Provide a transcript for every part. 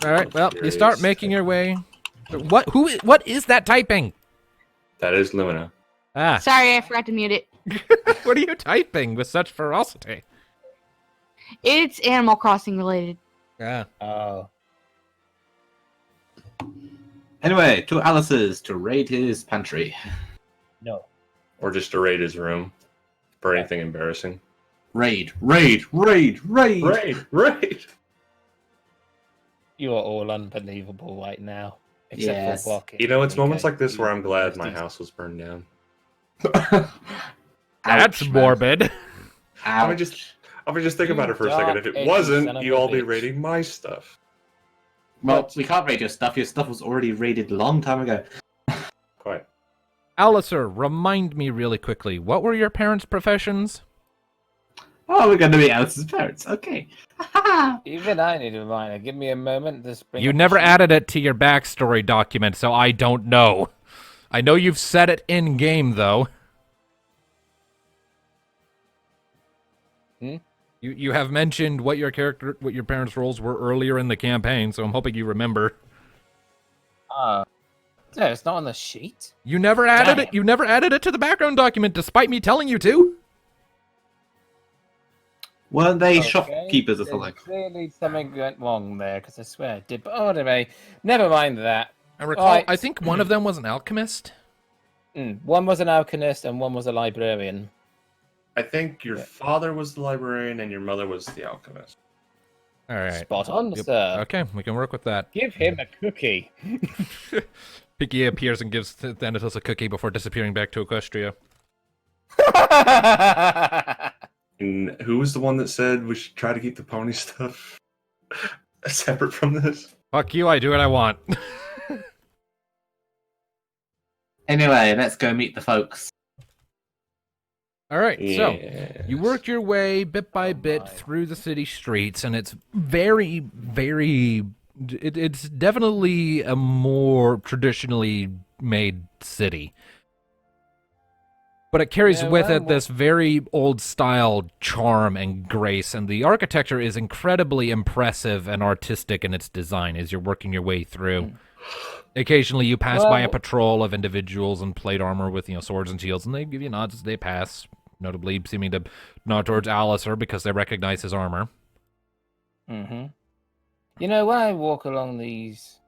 All right. Well, you start making your way. What is that typing? That is Lumina. Ah. Sorry, I forgot to mute it. What are you typing with such ferocity? It's Animal Crossing related. Yeah. Oh. Anyway, to Alice's to raid his pantry. No. Or just to raid his room for anything embarrassing. Raid, raid, raid, raid! Raid! You are all unbelievable right now. Except Yes. for walking. You know, it's moments like this where I'm glad my house was burned down. That's Ouch, morbid. man. I mean, Ouch. just think about it for a dark, second. If it edgy wasn't, son of you'd a all be bitch. raiding my stuff. Well, we can't raid your stuff. Your stuff was already raided a long time ago. Quite. Alicier, remind me really quickly. What were your parents' professions? Oh, we're going to be Alice's parents. Okay. Even I need a reminder. Give me a moment. This You never added it to your backstory document, so I don't know. I know you've said it in game, though. You have mentioned what your parents' roles were earlier in the campaign, so I'm hoping you remember. No, it's not on the sheet. You never added Damn. it. You never added it to the background document, despite me telling you to. Weren't they Okay, shopkeepers or there's something? Clearly something went wrong there, because I swear I did. But anyway, never mind that. I recall. Right. I think one of them was an alchemist. One was an alchemist and one was a librarian. I think your father was the librarian and your mother was the alchemist. All right. Spot on, Yep. sir. Okay, we can work with that. Give him a cookie. Piggy appears and gives Thanatos a cookie before disappearing back to Equestria. And who was the one that said we should try to keep the pony stuff separate from this? Fuck you, I do what I want. Anyway, let's go meet the folks. All right, so Yes. you work your way bit by bit through the city streets, and it's very, very... It's definitely a more traditionally made city. But it carries Yeah, with well, it this very old-style charm and grace, and the architecture is incredibly impressive and artistic in its design as you're working your way through. Occasionally you pass by a Well- patrol of individuals in plate armor with, swords and shields, and they give you nods as they pass, notably seeming to nod towards Alicier because they recognize his armor. You know, when I walk along these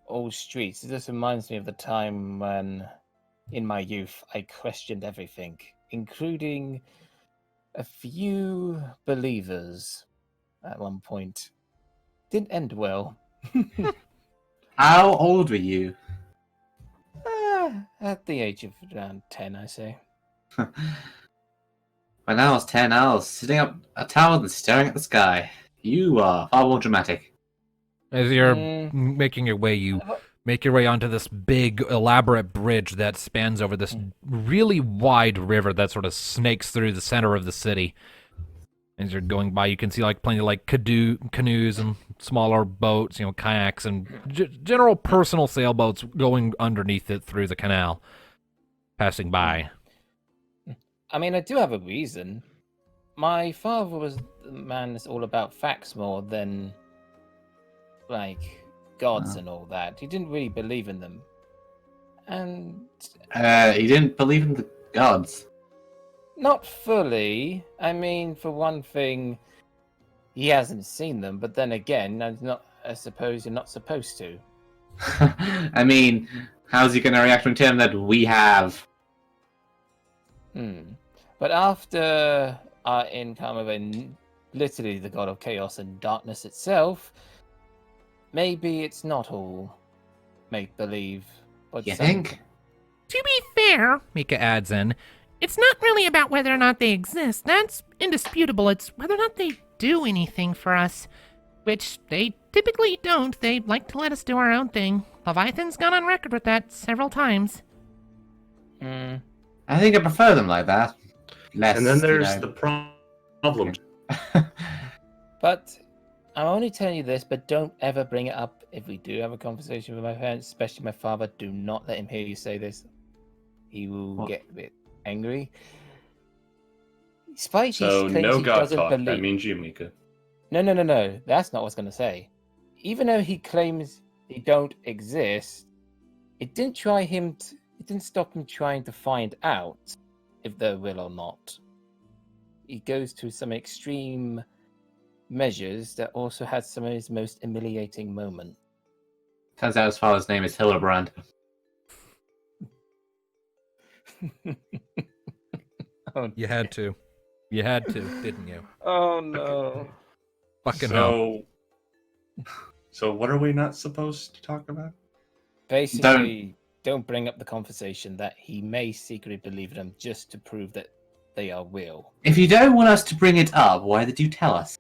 old streets, it just reminds me of the time when, in my youth, I questioned everything, including a few believers at one point. Didn't end well. How old were you? At the age of around 10, I say. When I was 10, I was sitting up a tower and staring at the sky. You are far more dramatic. As you're Mm. making your way, you make your way onto this big, elaborate bridge that spans over this really wide river that sort of snakes through the center of the city. As you're going by, you can see plenty of canoes and smaller boats, kayaks and general personal sailboats going underneath it through the canal, passing by. I mean, I do have a reason. My father was the man that's all about facts more than, gods and all that. He didn't really believe in them. And He didn't believe in the gods. not fully. I mean, for one thing, he hasn't seen them, but then again, I suppose you're not supposed to. I mean, how's he going to react to a term that we have? But after our encounter with literally the god of chaos and darkness itself, maybe it's not all make-believe. But You some- think? To be fair, Mika adds in, it's not really about whether or not they exist. That's indisputable. It's whether or not they do anything for us. Which they typically don't. They like to let us do our own thing. Leviathan's gone on record with that several times. Hmm. I think I prefer them like that. Less, And then there's you know. the problem. But I'm only telling you this, but don't ever bring it up if we do have a conversation with my parents, especially my father. Do not let him hear you say this. He will What? get a bit angry. Despite So he claims no he god doesn't talk. believe. That means you, Mika. No. That's not what I was going to say. even though he claims they don't exist, it didn't stop him trying to find out if they're real or not. He goes to some extreme measures that also had some of his most humiliating moments. Turns out his father's name is Hildebrand. Oh, You had to. You had to, didn't you? oh no. Fucking hell. So what are we not supposed to talk about? Basically, don't bring up the conversation that he may secretly believe them just to prove that they are real. If you don't want us to bring it up, why did you tell us?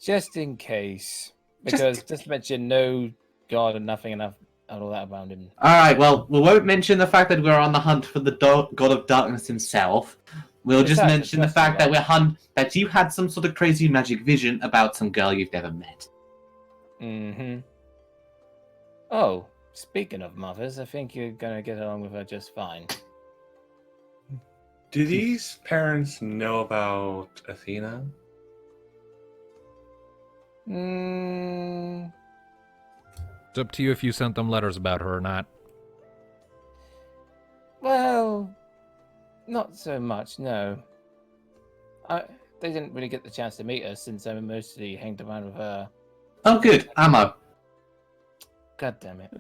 Just in case. Because just mention no god and nothing enough and all that around him. Alright, well, we won't mention the fact that we're on the hunt for the god of darkness himself. We'll just Besides, mention the trust fact me, that you had some sort of crazy magic vision about some girl you've never met. Mm-hmm. Oh, speaking of mothers, I think you're gonna get along with her just fine. Do these parents know about Athena? Mm, It's up to you if you sent them letters about her or not. well, not so much, no. They didn't really get the chance to meet her since I mostly hanged around with her. Oh, good. Ammo. God damn it.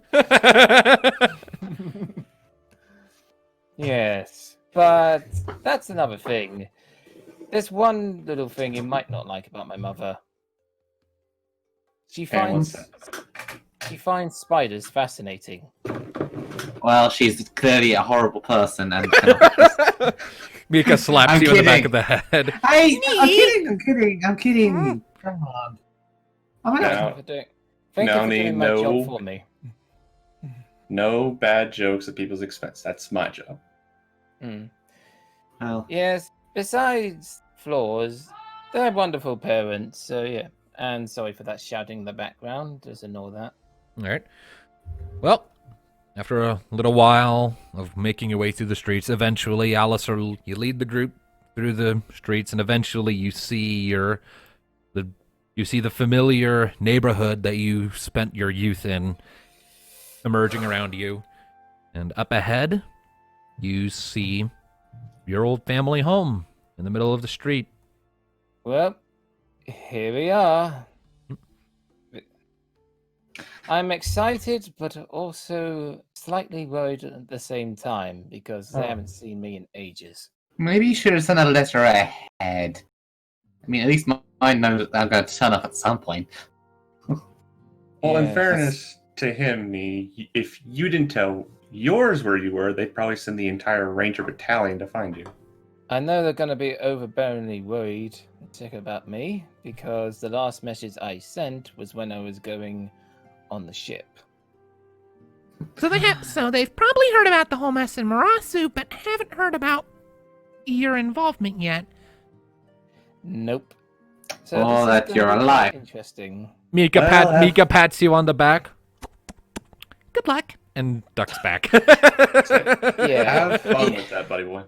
Yes, but that's another thing. There's one little thing you might not like about my mother. She And what's finds spiders fascinating. Well, she's clearly a horrible person and Mika slaps I'm you in the back kidding. of the head. Hey, I'm kidding. Come on. Oh my No. god. Thank you for Noni, doing my no. job for me. No bad jokes at people's expense. That's my job. Mm. Well, Yes, besides flaws, they're wonderful parents, so yeah. And sorry for that shouting in the background, just ignore that. All right. Well, after a little while of making your way through the streets, eventually, Alicier, you lead the group through the streets, and eventually you see the familiar neighborhood that you spent your youth in, emerging around you. And up ahead, you see your old family home in the middle of the street. Well, here we are. I'm excited, but also slightly worried at the same time because they haven't seen me in ages. maybe you should have sent a letter ahead. I mean, at least mine knows that I'm going to turn up at some point. Well, in Yes. fairness to him, if you didn't tell yours where you were, they'd probably send the entire Ranger battalion to find you. I know they're going to be overbearingly worried about me because the last message I sent was when I was going on the ship. So they've probably heard about the whole mess in Marasu, but haven't heard about your involvement yet. Nope. So Oh, this is that gonna you're be quite alive. Interesting. Mika pats you on the back Good luck. and ducks back. Yeah. Have fun with that, buddy boy.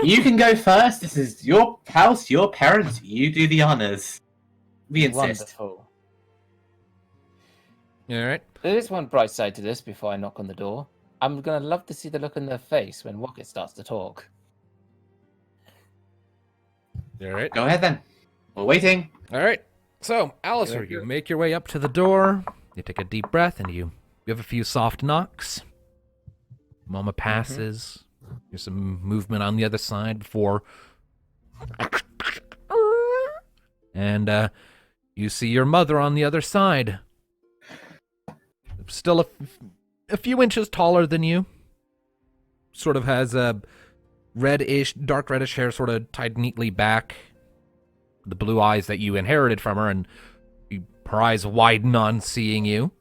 You can go first. This is your house, your parents. You do the honors. We insist. Wonderful. All right. There is one bright side to this before I knock on the door. I'm going to love to see the look on their face when Rocket starts to talk. All right. Go ahead then. We're waiting. All right. So, Alicier, you make your way up to the door. You take a deep breath and you have a few soft knocks. A moment passes. There's some movement on the other side before. And you see your mother on the other side. Still a few inches taller than you. Sort of has a dark reddish hair sort of tied neatly back. The blue eyes that you inherited from her, and her eyes widen on seeing you.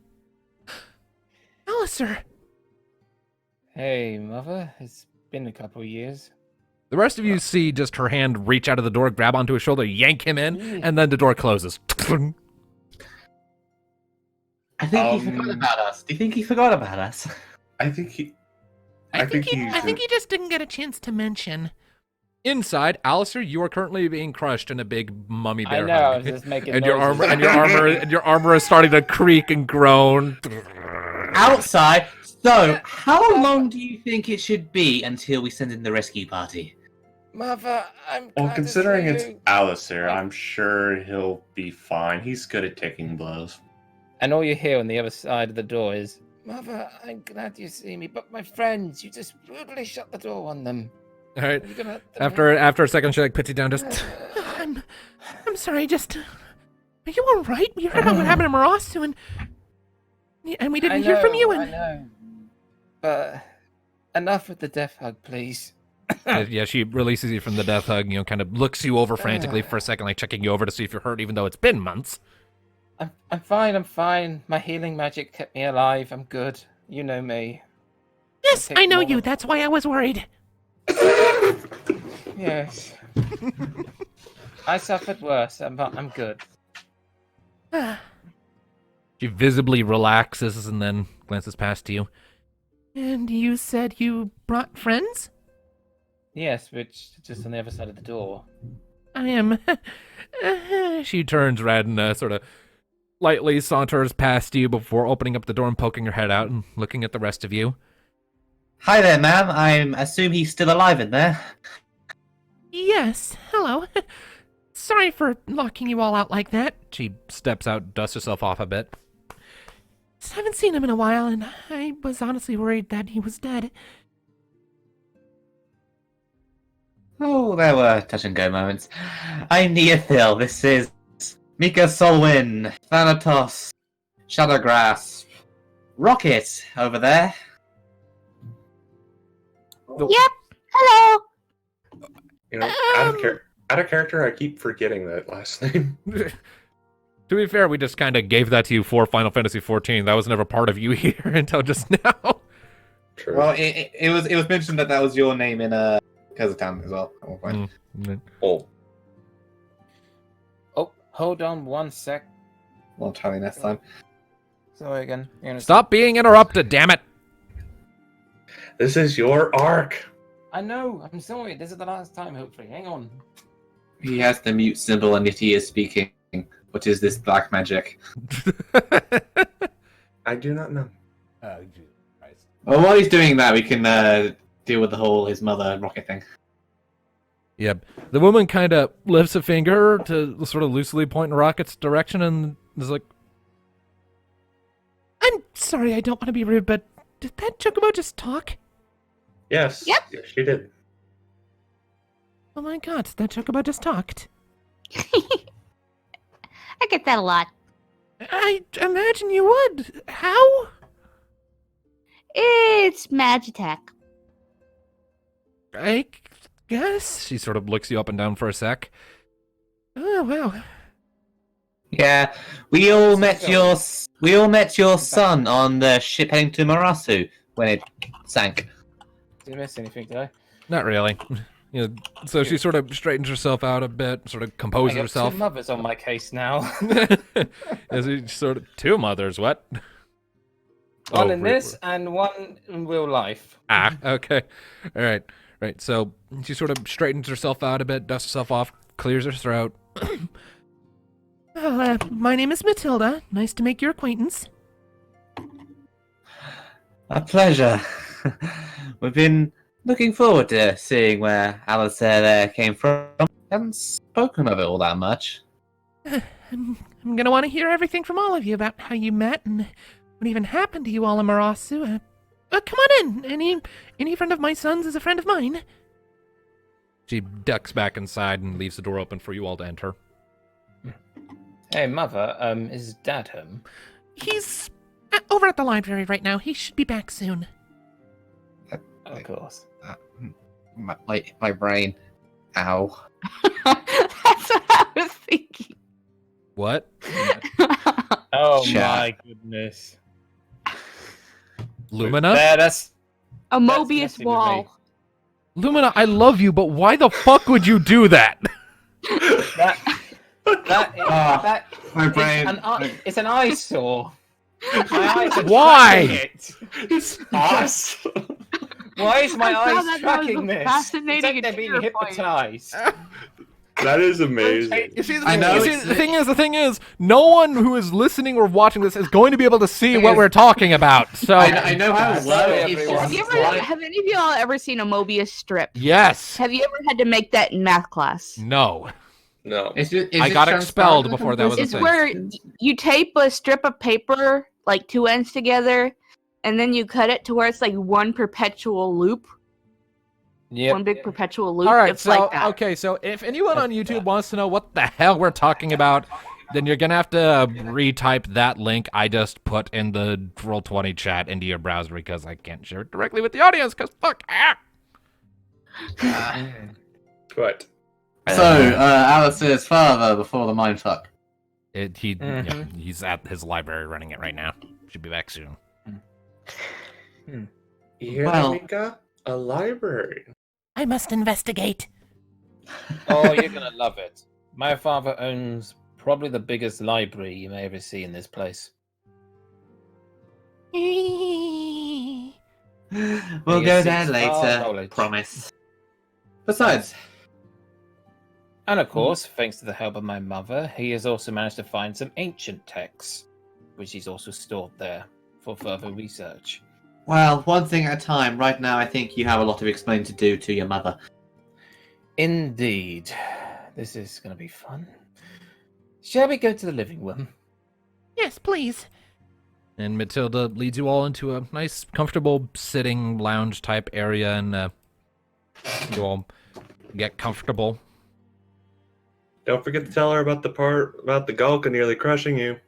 Alicier, Hey, Mother. It's been a couple of years. The rest of you see just her hand reach out of the door, grab onto his shoulder, yank him in, and then the door closes. I think he forgot about us. Do you think he forgot about us? I think he. I think he's he just didn't get a chance to mention. Inside, Alicier, you are currently being crushed in a big mummy I bear know. I hug. was just making And your noises. your armor is starting to creak and groan. Outside. So, how long do you think it should be until we send in the rescue party? Mother, I'm Well, glad considering to it's see you. Alicier, I'm sure he'll be fine. He's good at taking blows. And all you hear on the other side of the door is, Mother, I'm glad you see me, but my friends, you just brutally shut the door on them. All right. Are you gonna let them After a second, she like puts you down. Just I'm sorry, just... Are you alright? We heard about what happened in Marasu, and we didn't hear from you, I and... know. But enough with the death hug, please. yeah, she releases you from the death hug. Kind of looks you over frantically for a second, like checking you over to see if you're hurt, even though it's been months. I'm fine, I'm fine. My healing magic kept me alive. I'm good. You know me. Yes, take I know more. you, that's why I was worried. Yes. I suffered worse, but I'm good. She visibly relaxes and then glances past you. And you said you brought friends? Yes, which is just on the other side of the door. I am... She turns red and sort of lightly saunters past you before opening up the door and poking her head out and looking at the rest of you. Hi there, ma'am. I assume he's still alive in there. Yes, hello. Sorry for locking you all out like that. She steps out, dusts herself off a bit. Just haven't seen him in a while, and I was honestly worried that he was dead. Oh, there were touch and go moments. I'm Neophil. This is Mika Solwyn, Thanatos, Shadowgrasp, Rocket over there. Yep. Hello. Out of character, I keep forgetting that last name. To be fair, we just kind of gave that to you for Final Fantasy XIV. That was never part of you here until just now. True. Well, it was mentioned that was your name in Kazakhstan as well. At one point. Oh, Oh, hold on one sec. Won't tell you next time. Sorry again. You're gonna- Stop being interrupted, damn it! this is your arc. I know. I'm sorry. This is the last time, hopefully. Hang on. He has the mute symbol and yet he is speaking. What is this black magic? I do not know. Oh, Jesus Christ. Well, while he's doing that, we can deal with the whole his mother rocket thing. Yep. The woman kind of lifts a finger to sort of loosely point in Rocket's direction and is like, I'm sorry, I don't want to be rude, but did that chocobo just talk? Yes. Yep. Yes, she did. Oh my god, that chocobo just talked. I get that a lot. I imagine you would. How? It's Magitech. I guess. She sort of looks you up and down for a sec. Oh, wow. Yeah, we all met your son on the ship heading to Marasu when it sank. Did I miss anything, did I? Not really. So she sort of straightens herself out a bit, sort of I composes got herself. two mothers on my case now. As he sort of two mothers, what? One Oh, in this and one in real life. Ah, okay. All right. Right. So she sort of straightens herself out a bit, dusts herself off, clears her throat. Well, my name is Matilda. Nice to make your acquaintance. A pleasure. We've been looking forward to seeing where Alicier there came from. Haven't spoken of it all that much. I'm gonna want to hear everything from all of you about how you met and what even happened to you all in Marasu. Come on in. Any friend of my son's is a friend of mine. She ducks back inside and leaves the door open for you all to enter. Hey, mother, is Dad home? He's over at the library right now. He should be back soon. Of course. My brain. Ow. That's what I was thinking. What? Oh Chat. my goodness. Lumina? There, that's A That's Mobius messing with wall. Lumina, I love you, but why the fuck would you do that? that My is brain. it's an eyesore. My eyes are Why? tracking it. Us. Why is my I thought eyes that was tracking a this? fascinating It's like they're being trigger point. hypnotized. That is amazing. You see, I know, the thing is, no one who is listening or watching this is going to be able to see what is- we're talking about. So I know how Sorry, low it's everyone. Have, you just ever, like- have any of y'all ever seen a Mobius strip? yes, Have you ever had to make that in math class? no, No. Is it I got expelled transparent before that was a It's thing. where you tape a strip of paper, like 2 ends together, and then you cut it to where it's like one perpetual loop. Yep. One big perpetual loop. All right, it's so like that. okay, so if anyone on YouTube wants to know what the hell we're talking about, then you're gonna have to retype that link I just put in the Roll20 chat into your browser because I can't share it directly with the audience. Because fuck. But So, Alicier's father before the mindfuck. He's at his library running it right now. Should be back soon. you hear Well- that, Mika? A library. I must investigate. Oh, you're gonna love it. My father owns probably the biggest library you may ever see in this place. We'll Biggest go there seats of later, knowledge. promise. Besides, And of course, thanks to the help of my mother, he has also managed to find some ancient texts, which he's also stored there for further research. well, one thing at a time. Right now, I think you have a lot of explaining to do to your mother. Indeed. This is going to be fun. Shall we go to the living room? Yes, please. And Matilda leads you all into a nice, comfortable sitting lounge type area, and you all get comfortable. Don't forget to tell her about the part about the Gulka nearly crushing you.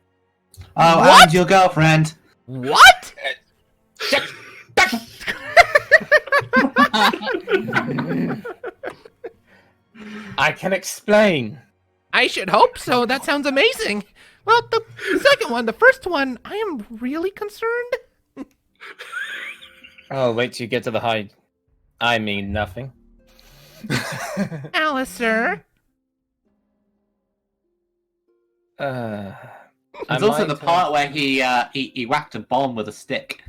Oh, What? and your girlfriend. What? I can explain. I should hope so. That sounds amazing. Well, the second one, the first one, I am really concerned. Oh, wait till you get to the hide. I mean nothing. Alicier. There's I also might the have- part where he whacked a bomb with a stick.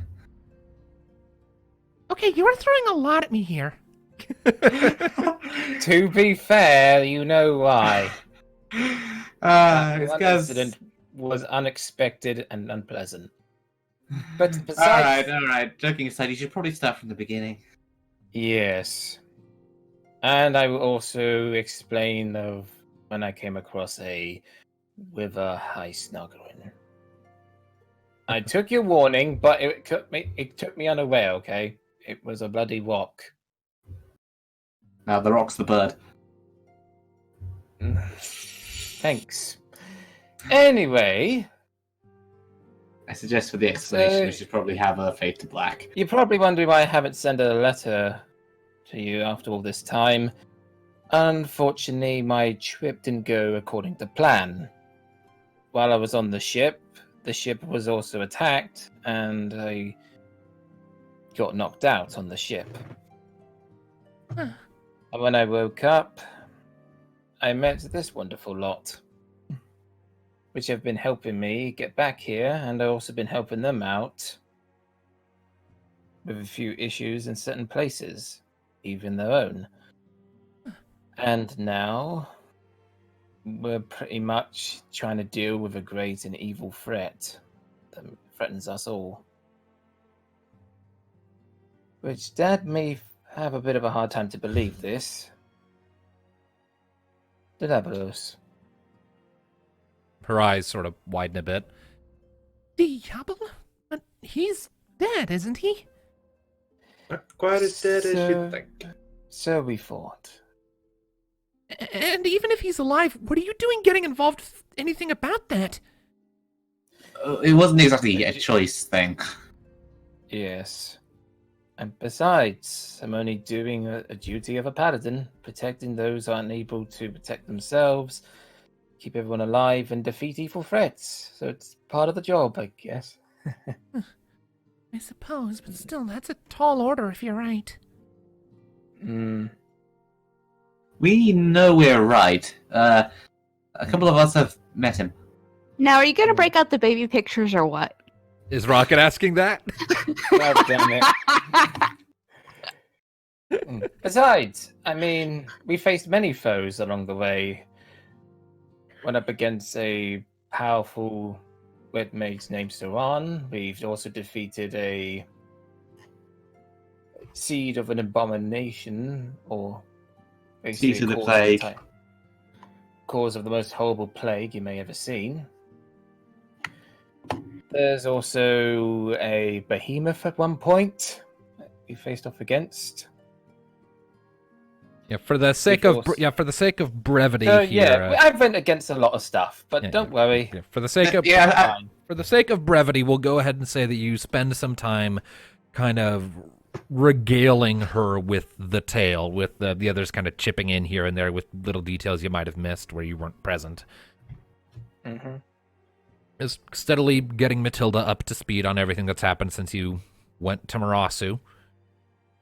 Okay, you are throwing a lot at me here. To be fair, you know why. That It's one 'cause- incident was unexpected and unpleasant. But besides, all right. Joking aside, you should probably start from the beginning. yes. And I will also explain of when I came across a Wither high snuggling. I took your warning, but it took me unaware. Okay, it was a bloody rock. Now the rock's the bird. Thanks. Anyway, I suggest for the explanation, So- we should probably have a fade to black. you're probably wondering why I haven't sent a letter to you after all this time. Unfortunately, my trip didn't go according to plan. While I was on the ship was also attacked, and I got knocked out on the ship. Huh. And when I woke up, I met this wonderful lot, which have been helping me get back here, and I've also been helping them out with a few issues in certain places, even their own. And now we're pretty much trying to deal with a great and evil threat that threatens us all. Which Dad may have a bit of a hard time to believe this. Diablos. Her eyes sort of widen a bit. Diablo? But he's dead, isn't he? Not quite as dead as So- you think. So we thought. And even if he's alive, what are you doing getting involved with anything about that? It wasn't exactly a choice thing. Yes. And besides, I'm only doing a duty of a paladin, protecting those who aren't able to protect themselves, keep everyone alive, and defeat evil threats. So it's part of the job, I guess. I suppose, but still, that's a tall order if you're right. We know we're right. A couple of us have met him. Now, are you gonna break out the baby pictures or what? Is Rocket asking that? God damn it. Besides, I mean, we faced many foes along the way. Went up against a powerful red mage named Saran. We've also defeated a seed of an abomination, or basically Seed of the cause plague. Cause of the most horrible plague you may ever seen. There's also a behemoth at one point that we faced off against. Yeah, for the sake We've of brevity So here. yeah, I've went against a lot of stuff, but Yeah, don't worry. yeah, for the sake of Fine. for the sake of brevity, we'll go ahead and say that you spend some time kind of regaling her with the tale, with the others kind of chipping in here and there with little details you might have missed where you weren't present. Mm-hmm. Is steadily getting Matilda up to speed on everything that's happened since you went to Marasu.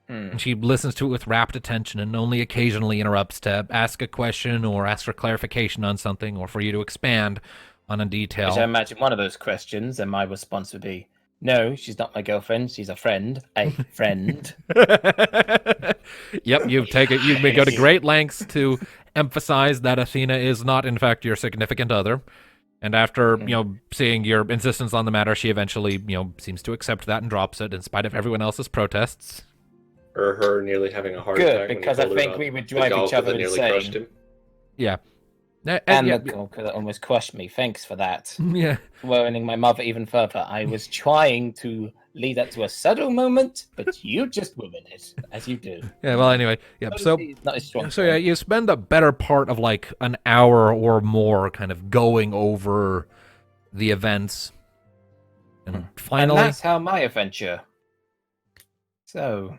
And she listens to it with rapt attention and only occasionally interrupts to ask a question or ask for clarification on something or for you to expand on a detail. Which I imagine one of those questions, and my response would be, no, she's not my girlfriend, she's a friend. A friend. Yep, you may go to great lengths to emphasize that Athena is not, in fact, your significant other. And after, seeing your insistence on the matter, she eventually, seems to accept that and drops it in spite of everyone else's protests. Or her nearly having a heart Good, attack. because I think we would drive each other insane. Yeah. And the golfer that almost crushed me. Thanks for that. Yeah. Ruining my mother even further. I was trying to lead that to a subtle moment, but you just ruined it, as you do. Yeah, well, anyway. Yeah, so Not as strong. yeah, you spend the better part of like an hour or more kind of going over the events. And finally... And that's how my adventure. So,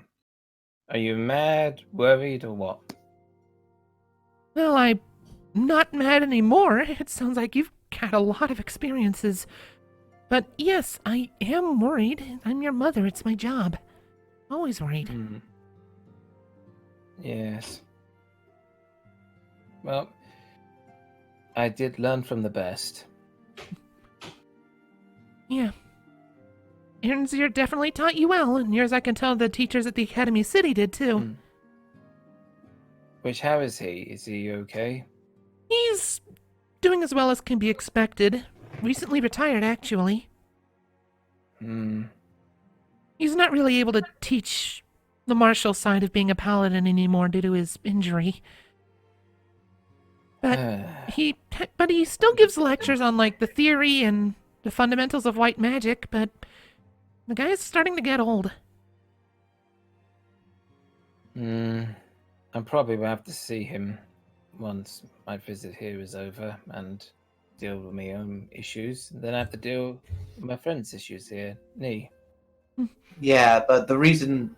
are you mad, worried, or what? Well, I'm not mad anymore. It sounds like you've had a lot of experiences. But yes, I am worried. I'm your mother. It's my job. Always worried. Yes. Well, I did learn from the best. Yeah. Ernzier definitely taught you well, and yours I can tell the teachers at the Academy City did too. Which, how is he? Is he okay? He's doing as well as can be expected. Recently retired, actually. He's not really able to teach the martial side of being a paladin anymore due to his injury. But he still gives lectures on like the theory and the fundamentals of white magic, but the guy's starting to get old. I probably will have to see him once my visit here is over and deal with my own issues. Then I have to deal with my friend's issues here. Nee. Yeah, but the reason,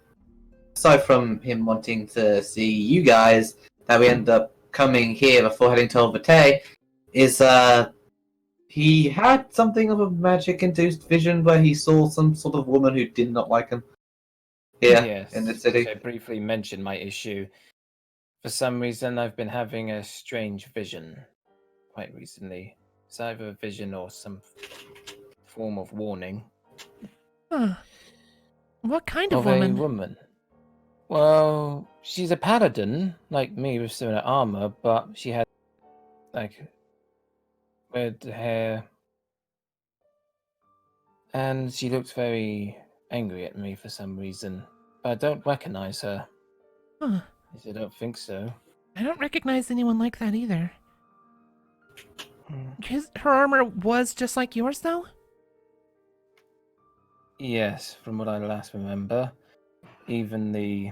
aside from him wanting to see you guys, that we end up coming here before heading to Overtay, is he had something of a magic-induced vision where he saw some sort of woman who did not like him here in the city. So I briefly mentioned my issue. For some reason, I've been having a strange vision quite recently. It's either a vision or some form of warning. Huh. What kind of A woman? woman. Well, she's a paladin, like me, with similar armor, but she had, like, red hair. And she looked very angry at me for some reason. But I don't recognize her. Huh. I don't think so. I don't recognize anyone like that either. Her armor was just like yours, though? Yes, from what I last remember. Even the...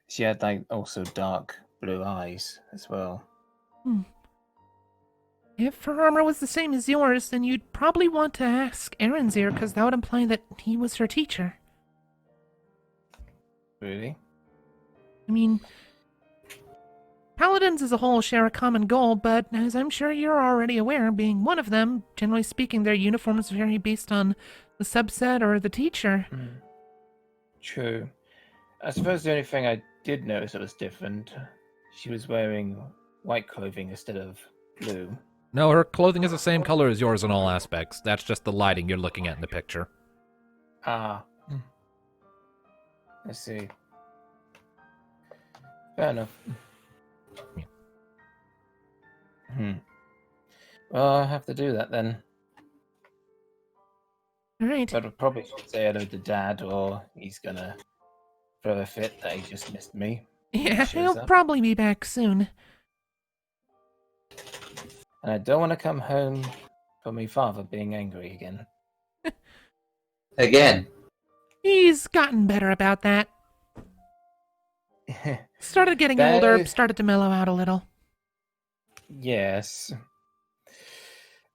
she had, like, also dark blue eyes as well. If her armor was the same as yours, then you'd probably want to ask Ernzier, because that would imply that he was her teacher. Really? I mean, paladins as a whole share a common goal, but as I'm sure you're already aware, being one of them, generally speaking, their uniforms vary based on the subset or the teacher. True. I suppose the only thing I did notice that was different, she was wearing white clothing instead of blue. No, her clothing is the same color as yours in all aspects. That's just the lighting you're looking at in the picture. Ah. I see. Fair enough. Well, I'll have to do that then. All right. But I probably should say hello to Dad, or he's gonna throw a fit that he just missed me. Yeah, Shows he'll up. probably be back soon. And I don't want to come home for my father being angry again. Again. He's gotten better about that. Started getting That older, is- started to mellow out a little. Yes.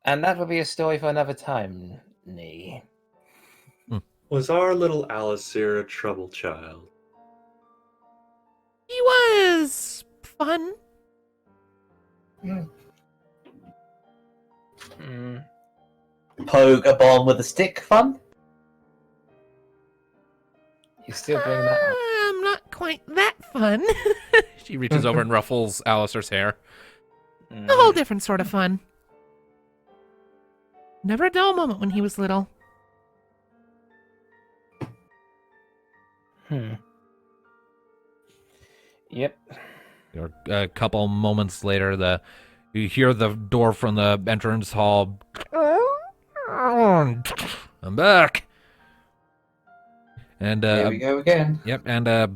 And that will be a story for another time, Nee. Was our little Alicier a trouble child? He was fun. Poke a bomb with a stick fun? You still bring that up? I'm not quite that fun. She reaches over and ruffles Alicier's hair. Mm. A whole different sort of fun. Never a dull moment when he was little. Yep. A couple moments later, you hear the door from the entrance hall. I'm back. And Here we go again. Yep, and a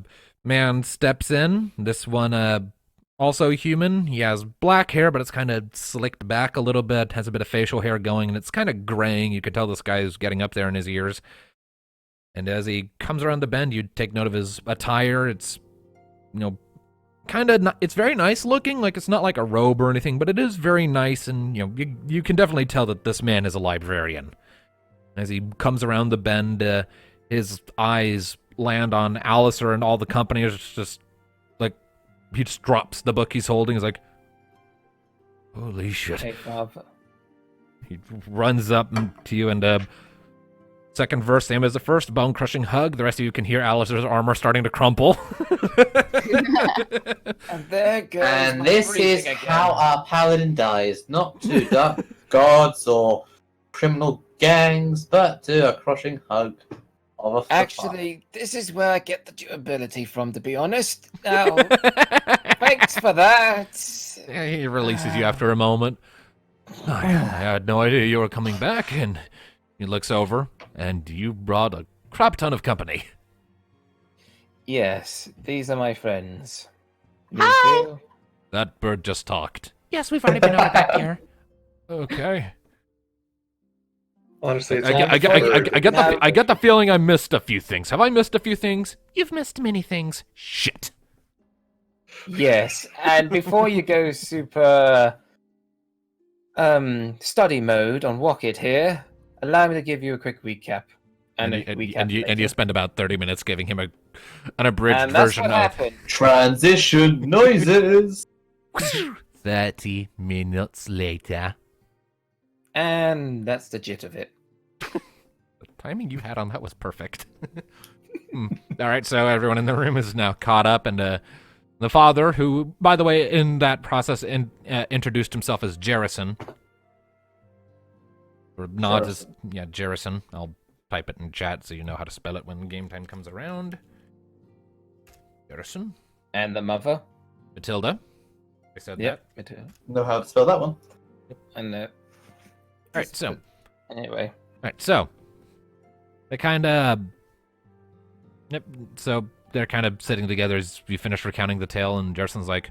man steps in. This one, also human. He has black hair, but it's kind of slicked back a little bit. Has a bit of facial hair going, and it's kind of graying. You could tell this guy is getting up there in his years. And as he comes around the bend, you take note of his attire. It's, kind of. It's very nice looking. Like it's not like a robe or anything, but it is very nice, and you can definitely tell that this man is a librarian. As he comes around the bend, his eyes land on Alicier and all the company. It's just like he just drops the book he's holding. He's like, "Holy shit!" Hey, Father. He runs up to you, and second verse, same as the first, bone-crushing hug. The rest of you can hear Alicier's armor starting to crumple. And there goes And my this breathing is again. how our paladin dies. Not to dark gods or criminal gangs, but to a crushing hug of a footpath. Actually, this is where I get the durability from, to be honest. Now, thanks for that. He releases you after a moment. I had no idea you were coming back, and he looks over, and you brought a crap ton of company. Yes, these are my friends. You Hi. too? That bird just talked. Yes, we've already been over that here. Okay. Honestly, it's I get the feeling I missed a few things. Have I missed a few things? You've missed many things. Shit. Yes, and before you go super study mode on Rocket here, allow me to give you a quick recap. And You spend about 30 minutes giving him an abridged and that's version what of happened. Transition noises. 30 minutes later. And that's the jit of it. The timing you had on that was perfect. All right, so everyone in the room is now caught up, and the father, who, by the way, in that process introduced himself as Jerison. Or nods as, Jerison. I'll type it in chat so you know how to spell it when game time comes around. Jerison. And the mother. Matilda. I said Yep. Me too. Know how to spell that one. And that. All right, so. Anyway. Alright, so they kind of. Yep. So they're kind of sitting together as you finish recounting the tale, and Jerson's like,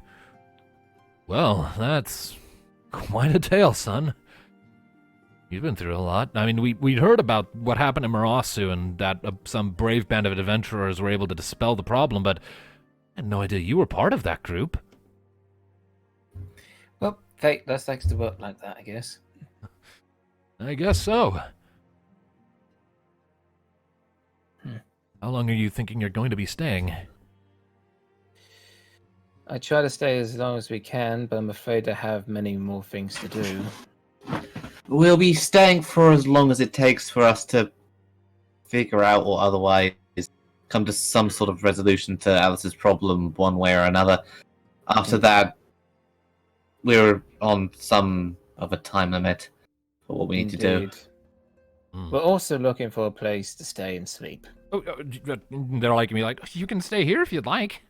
"Well, that's quite a tale, son. You've been through a lot. I mean, we'd heard about what happened in Marasu, and that some brave band of adventurers were able to dispel the problem, but I had no idea you were part of that group." Well, fate just likes to work like that, I guess. I guess so. How long are you thinking you're going to be staying? I try to stay as long as we can, but I'm afraid I have many more things to do. We'll be staying for as long as it takes for us to figure out or otherwise come to some sort of resolution to Alice's problem one way or another. After that, we're on some of a time limit for what we need to do. Indeed. We're also looking for a place to stay and sleep. Oh, they're like me, like, you can stay here if you'd like.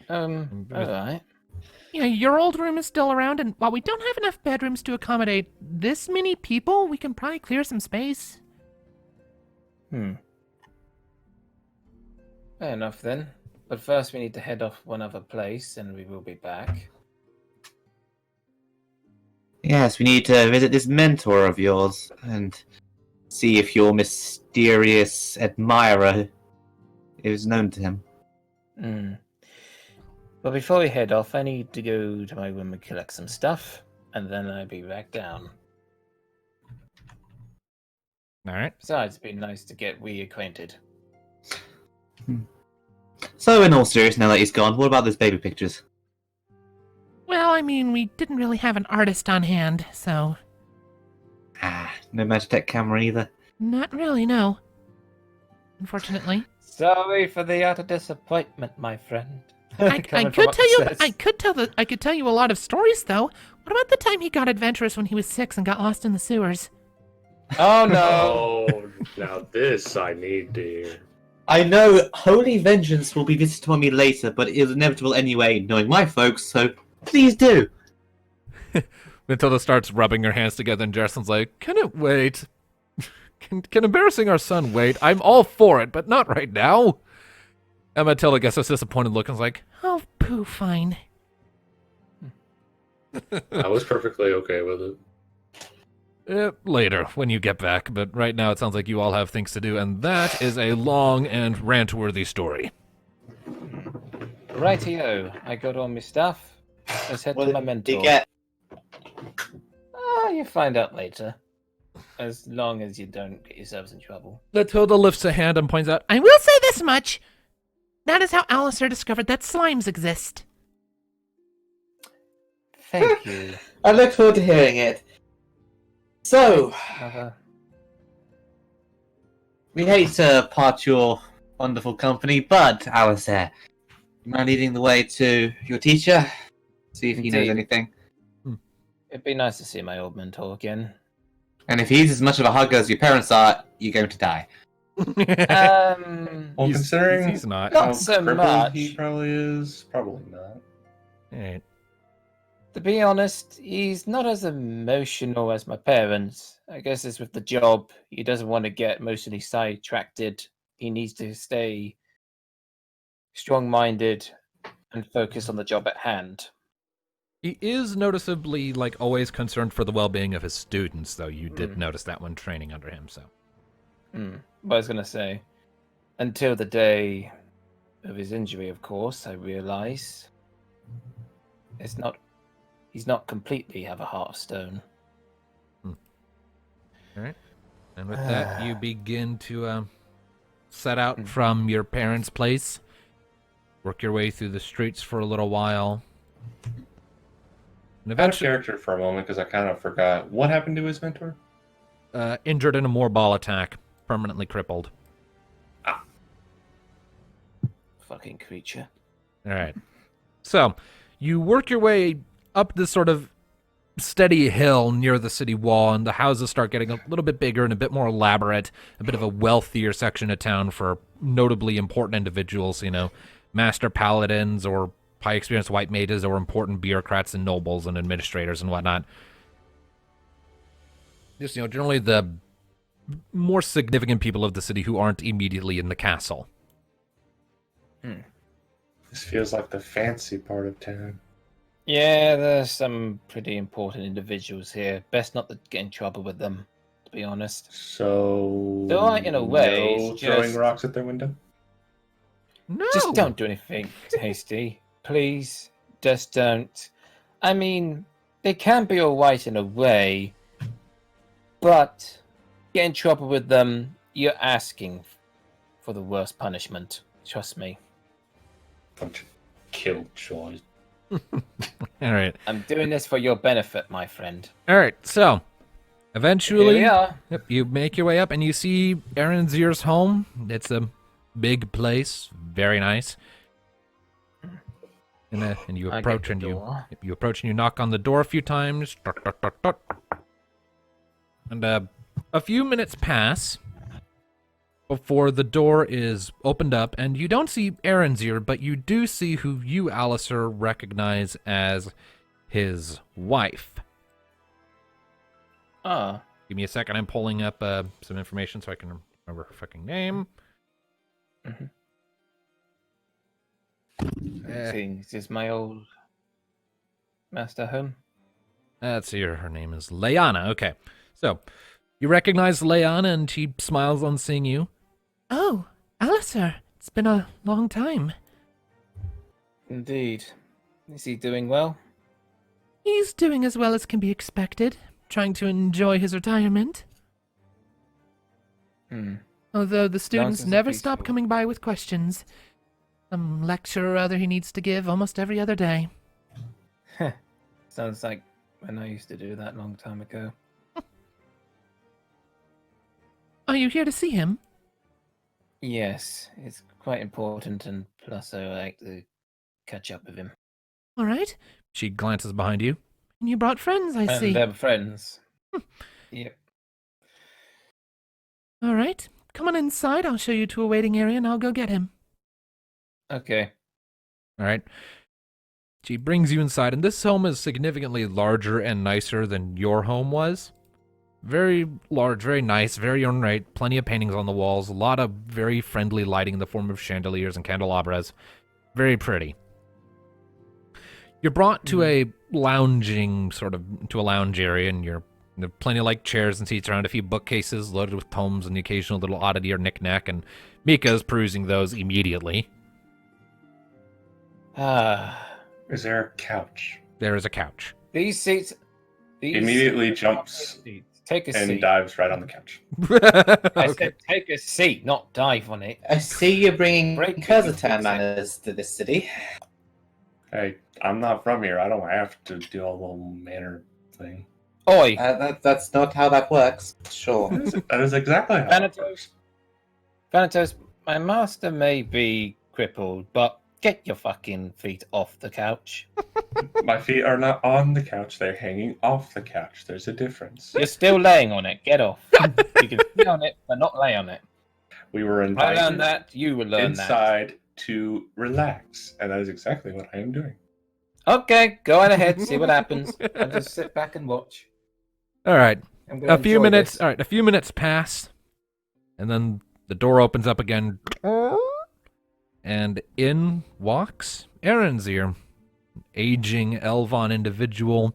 Alright. Yeah, your old room is still around, and while we don't have enough bedrooms to accommodate this many people, we can probably clear some space. Fair enough then. But first we need to head off one other place, and we will be back. Yes, we need to visit this mentor of yours and see if your mysterious admirer is known to him. But before we head off, I need to go to my room and collect some stuff, and then I'll be back down. All right. Besides, it'd be nice to get reacquainted. So, in all seriousness, now that he's gone, what about those baby pictures? Well, I mean, we didn't really have an artist on hand, so... No Magitech camera either. Not really, no. Unfortunately. Sorry for the utter disappointment, my friend. I Coming could from tell you, upstairs. I could tell you a lot of stories, though. What about the time he got adventurous when he was 6 and got lost in the sewers? Oh no! Oh, now this I need to hear. I know Holy Vengeance will be visited upon me later, but it is inevitable anyway, knowing my folks, so please do. Matilda starts rubbing her hands together, and Jerson's like, can it wait? Can embarrassing our son wait? I'm all for it, but not right now. And Matilda gets this disappointed look and is like, Oh, poo, fine. I was perfectly okay with it. Later, when you get back. But right now it sounds like you all have things to do, and that is a long and rant-worthy story. Rightio, I got all my stuff. Let's head to my mentor. You find out later. As long as you don't get yourselves in trouble. Matilda lifts a hand and points out, I will say this much. That is how Alicier discovered that slimes exist. Thank you. I look forward to hearing it. So, we hate to part your wonderful company, but Alicier, you mind leading the way to your teacher? See if he knows Indeed. anything. It'd be nice to see my old mentor again. And if he's as much of a hugger as your parents are, you're going to die. Well, considering he's not. Not how so crippled much. he probably is, probably not. Alright. To be honest, he's not as emotional as my parents. I guess it's with the job. He doesn't want to get emotionally sidetracked. He needs to stay strong-minded and focus on the job at hand. He is noticeably, like, always concerned for the well-being of his students, though you did notice that when training under him, so. But I was going to say, until the day of his injury, of course, I realize he's not completely have a heart of stone. Alright. And with that, you begin to set out from your parents' place, work your way through the streets for a little while. And Out of eventually, character for a moment because I kind of forgot what happened to his mentor. injured in a moorball attack, permanently crippled. Fucking creature. Alright. So, you work your way up this sort of steady hill near the city wall, and the houses start getting a little bit bigger and a bit more elaborate, a bit of a wealthier section of town for notably important individuals, you know, master paladins or high-experienced white mages or important bureaucrats and nobles and administrators and whatnot. Just, you know, generally the more significant people of the city who aren't immediately in the castle. This feels like the fancy part of town. Yeah, there's some pretty important individuals here. Best not to get in trouble with them, to be honest. So, They're all right in a way, no it's throwing just- rocks at their window. No! Just don't do anything hasty. Please, just don't. I mean, they can be alright in a way, but get in trouble with them, you're asking for the worst punishment. Trust me. Bunch of killjoys. Alright. I'm doing this for your benefit, my friend. Alright, so eventually Here we are. Yep, you make your way up and you see Aranzir's home. It's a big place, very nice. And you I approach get and the door. you approach and you knock on the door a few times. Toc, toc, toc, toc. And a few minutes pass before the door is opened up, and you don't see Aranzir, but you do see who you, Alicier, recognize as his wife. Ah, Give me a second. I'm pulling up some information so I can remember her fucking name. see, is this my old master home? Let's see, her name is Leanna. Okay, so you recognize Leanna, and she smiles on seeing you. Oh, Alicier, it's been a long time. Indeed. Is he doing well? He's doing as well as can be expected, trying to enjoy his retirement. Although the students Nonsense never and stop peaceful. coming by with questions. Some lecture or other he needs to give almost every other day. Sounds like when I used to do that a long time ago. Are you here to see him? Yes, it's quite important, and plus I like to catch up with him. All right. She glances behind you. And you brought friends, I see. And they're friends. Yep. All right. Come on inside. I'll show you to a waiting area and I'll go get him. Okay. All right. She brings you inside, and this home is significantly larger and nicer than your home was. Very large, very nice, very ornate, plenty of paintings on the walls, a lot of very friendly lighting in the form of chandeliers and candelabras. Very pretty. You're brought to a lounge area, and there are plenty of chairs and seats around, a few bookcases loaded with tomes and the occasional little oddity or knick-knack, and Mika's perusing those immediately. Is there a couch? There is a couch. These seats. Immediately jumps Take a and seat. dives right on the couch. I said take a seat, not dive on it. I see you're bringing Break Kurzatown it. manners to this city. Hey, I'm not from here. I don't have to do a little manner thing. Oi, That's not how that works. Sure. That is exactly how it works. Thanatos, my master may be crippled, but get your fucking feet off the couch. My feet are not on the couch. They're hanging off the couch. There's a difference. You're still laying on it. Get off. You can sit on it, but not lay on it. We were I invited learned that. You will learn inside to relax, and that is exactly what I am doing. that. Okay, go on ahead. See what happens. I'll just sit back and watch. All right. I'm gonna A few enjoy minutes. this. All right. A few minutes pass, and then the door opens up again, and in walks Aranzir, an aging Elvon individual,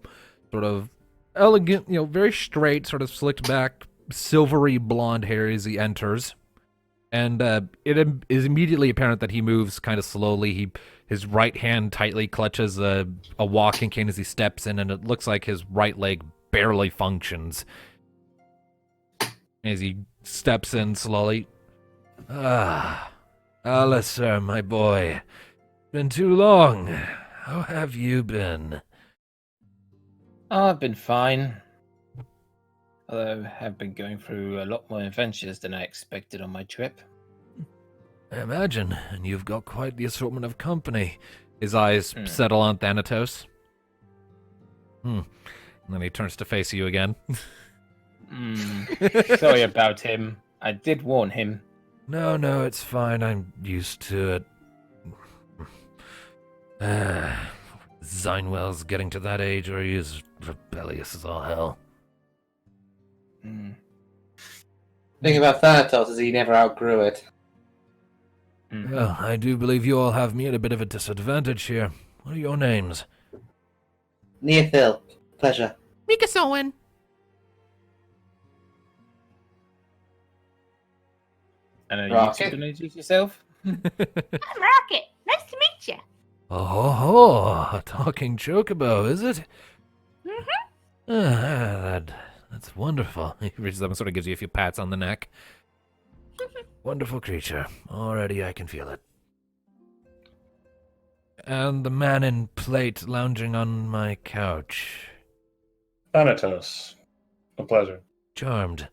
sort of elegant, very straight, sort of slicked back, silvery blonde hair as he enters. And it is immediately apparent that he moves kind of slowly. His right hand tightly clutches a walking cane as he steps in, and it looks like his right leg barely functions as he steps in slowly. Alicier, my boy. Been too long. How have you been? Oh, I've been fine. Although I have been going through a lot more adventures than I expected on my trip. I imagine, and you've got quite the assortment of company. His eyes settle on Thanatos. And then he turns to face you again. Sorry about him. I did warn him. No, it's fine. I'm used to it. Zynwell's getting to that age where he is rebellious as all hell. The thing about Thanatos is he never outgrew it. Well, I do believe you all have me at a bit of a disadvantage here. What are your names? Neophil, pleasure. Mika Solwyn. And are you Rocket. two going to introduce yourself? I'm Rocket. Nice to meet you. Oh, a talking chocobo, is it? That's wonderful. He reaches up and sort of gives you a few pats on the neck. Wonderful creature. Already I can feel it. And the man in plate lounging on my couch. Thanatos. A pleasure. Charmed.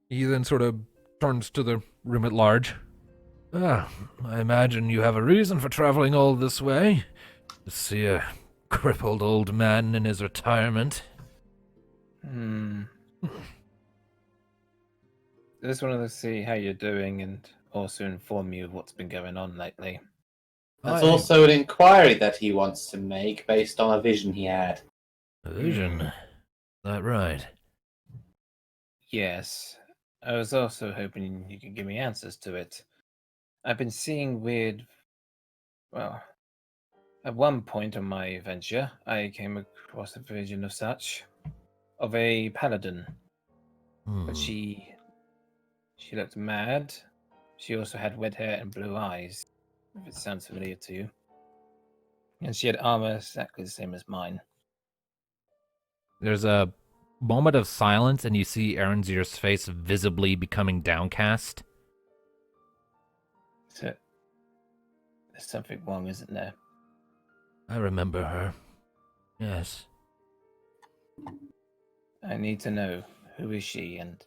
He then sort of turns to the room at large. Ah, I imagine you have a reason for traveling all this way. To see a crippled old man in his retirement. I just wanted to see how you're doing and also inform you of what's been going on lately. That's I- also an inquiry that he wants to make based on a vision he had. A vision. Is that right? Yes. I was also hoping you could give me answers to it. I've been seeing weird. Well, at one point on my venture, I came across a vision of such. Of a paladin. But she looked mad. She also had red hair and blue eyes, if it sounds familiar to you. And she had armor exactly the same as mine. There's a moment of silence, and you see Aaronzier's face visibly becoming downcast. So, there's something wrong, isn't there? I remember her. Yes. I need to know, who is she, and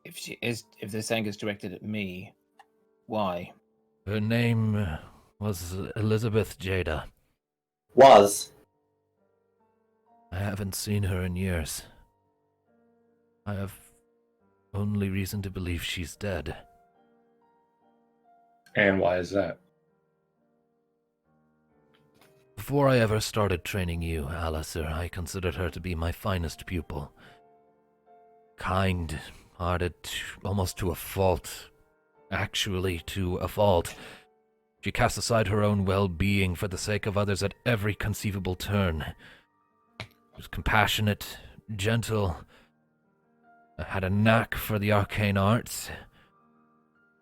if this anger is directed at me, why? Her name was Elizabeth Jada. Was. I haven't seen her in years. I have only reason to believe she's dead. And why is that? Before I ever started training you, Alicier, I considered her to be my finest pupil. Kind-hearted, almost to a fault. Actually, to a fault. She cast aside her own well-being for the sake of others at every conceivable turn. She was compassionate, gentle, had a knack for the arcane arts.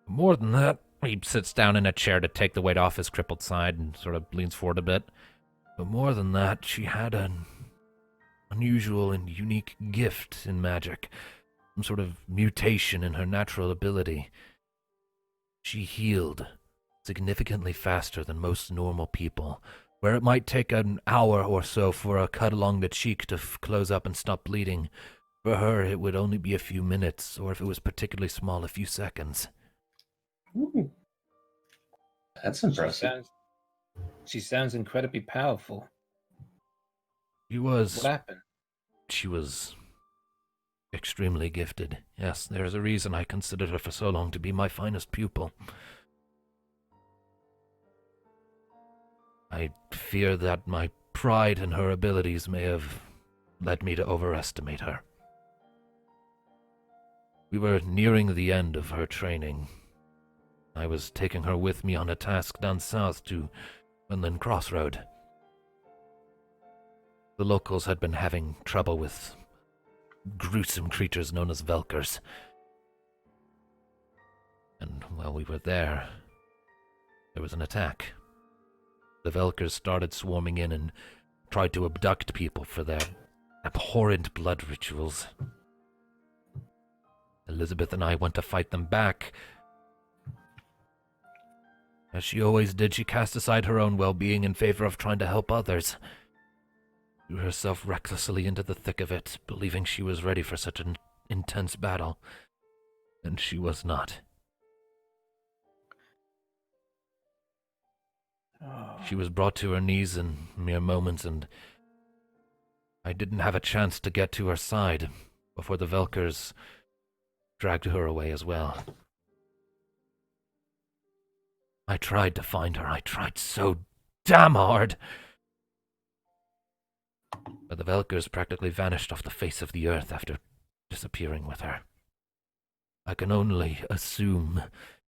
More than that, he sits down in a chair to take the weight off his crippled side and sort of leans forward a bit. But more than that, she had an unusual and unique gift in magic. Some sort of mutation in her natural ability. She healed significantly faster than most normal people. Where it might take an hour or so for a cut along the cheek to close up and stop bleeding, for her it would only be a few minutes, or if it was particularly small, a few seconds. Ooh. That's impressive. She sounds incredibly powerful. What happened? She was extremely gifted. Yes, there's a reason I considered her for so long to be my finest pupil. I fear that my pride in her abilities may have led me to overestimate her. We were nearing the end of her training. I was taking her with me on a task down south to Inland Crossroad. The locals had been having trouble with gruesome creatures known as Velkers. And while we were there was an attack. The Velkers started swarming in and tried to abduct people for their abhorrent blood rituals. Elizabeth and I went to fight them back. As she always did, she cast aside her own well-being in favor of trying to help others. Threw herself recklessly into the thick of it, believing she was ready for such an intense battle. And she was not. She was brought to her knees in mere moments, and I didn't have a chance to get to her side before the Velkers dragged her away as well. I tried to find her. I tried so damn hard. But the Velkers practically vanished off the face of the earth after disappearing with her. I can only assume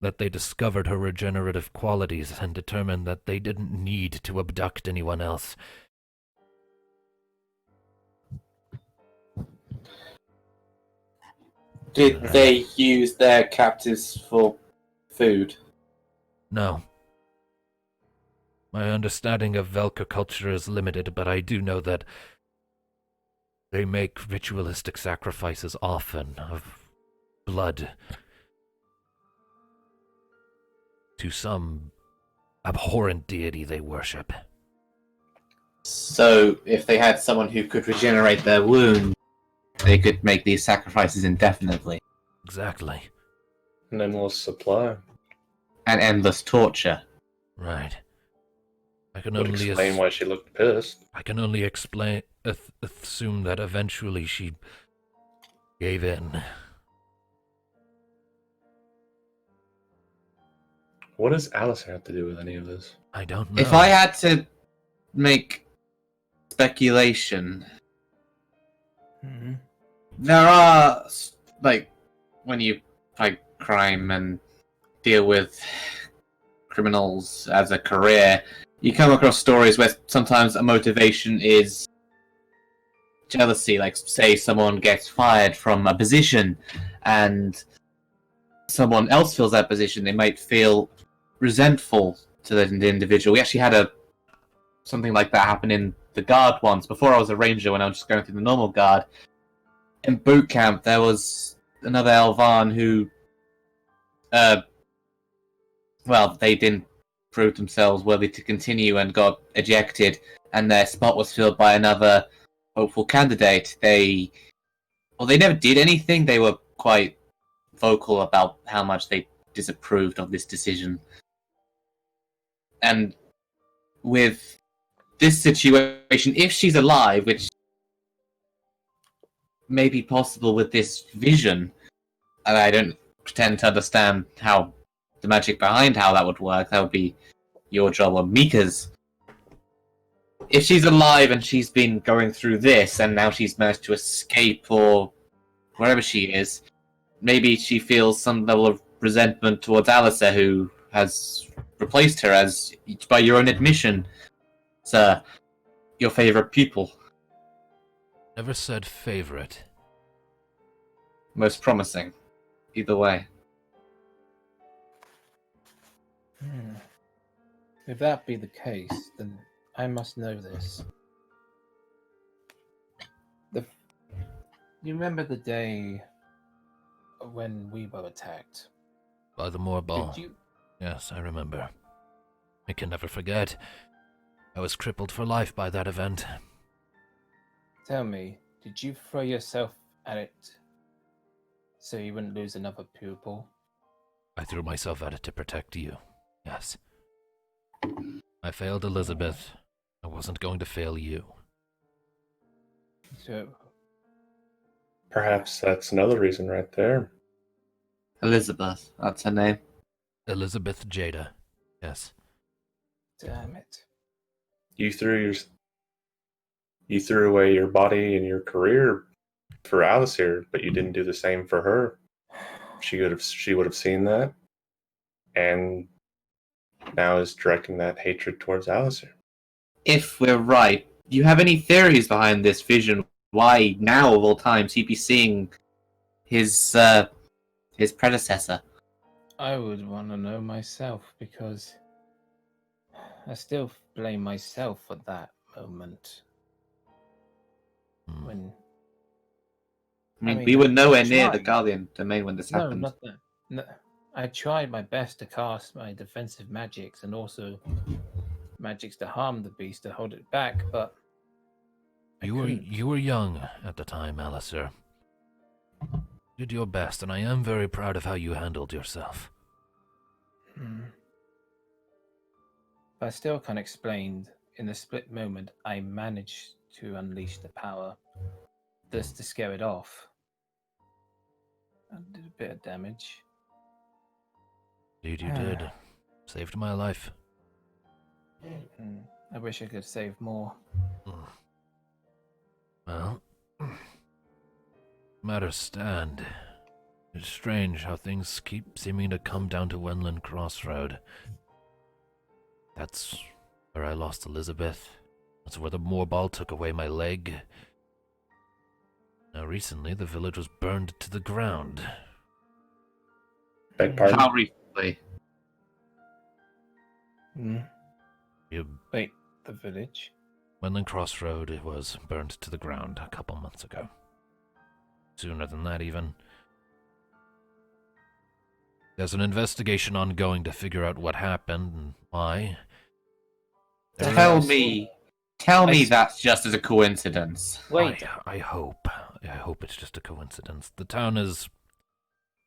that they discovered her regenerative qualities and determined that they didn't need to abduct anyone else. Did they use their captives for food? No. My understanding of Velker culture is limited, but I do know that they make ritualistic sacrifices often of blood to some abhorrent deity they worship. So, if they had someone who could regenerate their wound, they could make these sacrifices indefinitely. Exactly. An endless supply. and endless torture. Right. I can Would only explain why she looked pissed. I can only assume that eventually she gave in. What does Alice have to do with any of this? I don't know. If I had to make speculation, there are, like, when you fight crime and deal with criminals as a career, you come across stories where sometimes a motivation is jealousy. Like, say someone gets fired from a position and someone else fills that position, they might feel resentful to the individual. We actually had something like that happen in the guard once. Before I was a ranger, when I was just going through the normal guard, in boot camp, there was another Elvan who, they didn't prove themselves worthy to continue and got ejected, and their spot was filled by another hopeful candidate. They never did anything. They were quite vocal about how much they disapproved of this decision. And with this situation, if she's alive, which may be possible with this vision, and I don't pretend to understand how the magic behind how that would work, that would be your job or Mika's. If she's alive and she's been going through this, and now she's managed to escape or wherever she is, maybe she feels some level of resentment towards Alicier, who has replaced her as, by your own admission, sir, your favorite pupil. Never said favorite. Most promising. Either way. If that be the case, then I must know this. You remember the day when we were attacked? By the Moorball. Did you? Yes, I remember. I can never forget. I was crippled for life by that event. Tell me, did you throw yourself at it so you wouldn't lose another pupil? I threw myself at it to protect you. Yes. I failed Elizabeth. I wasn't going to fail you. So, Perhaps that's another reason right there. Elizabeth, that's her name. Elizabeth Jada. Yes. damn it. You threw away your body and your career for Alicier, but you didn't do the same for her. She would have seen that, and now is directing that hatred towards Alicier. If we're right, do you have any theories behind this vision? Why now of all times he'd be seeing his predecessor? I would want to know myself, because I still blame myself for that moment. When I mean, mean, we were nowhere I near the tried. Guardian domain when this no, happened. not that. No, I tried my best to cast my defensive magics and also magics to harm the beast to hold it back, but I couldn't. You were young at the time, Alicier. You did your best, and I am very proud of how you handled yourself. But I still can't explain. In the split moment, I managed to unleash the power just to scare it off. I did a bit of damage. Indeed you did. Saved my life. I wish I could save more. Well, matters stand. It's strange how things keep seeming to come down to Wenland Crossroad. That's where I lost Elizabeth. That's where the Moorball took away my leg. Now recently, the village was burned to the ground. Beg pardon? How recently? You, Wait, the village? Wenland Crossroad was burned to the ground a couple months ago. Sooner than that, even. There's an investigation ongoing to figure out what happened and why. Tell me that's just as a coincidence. Wait, I hope it's just a coincidence. The town has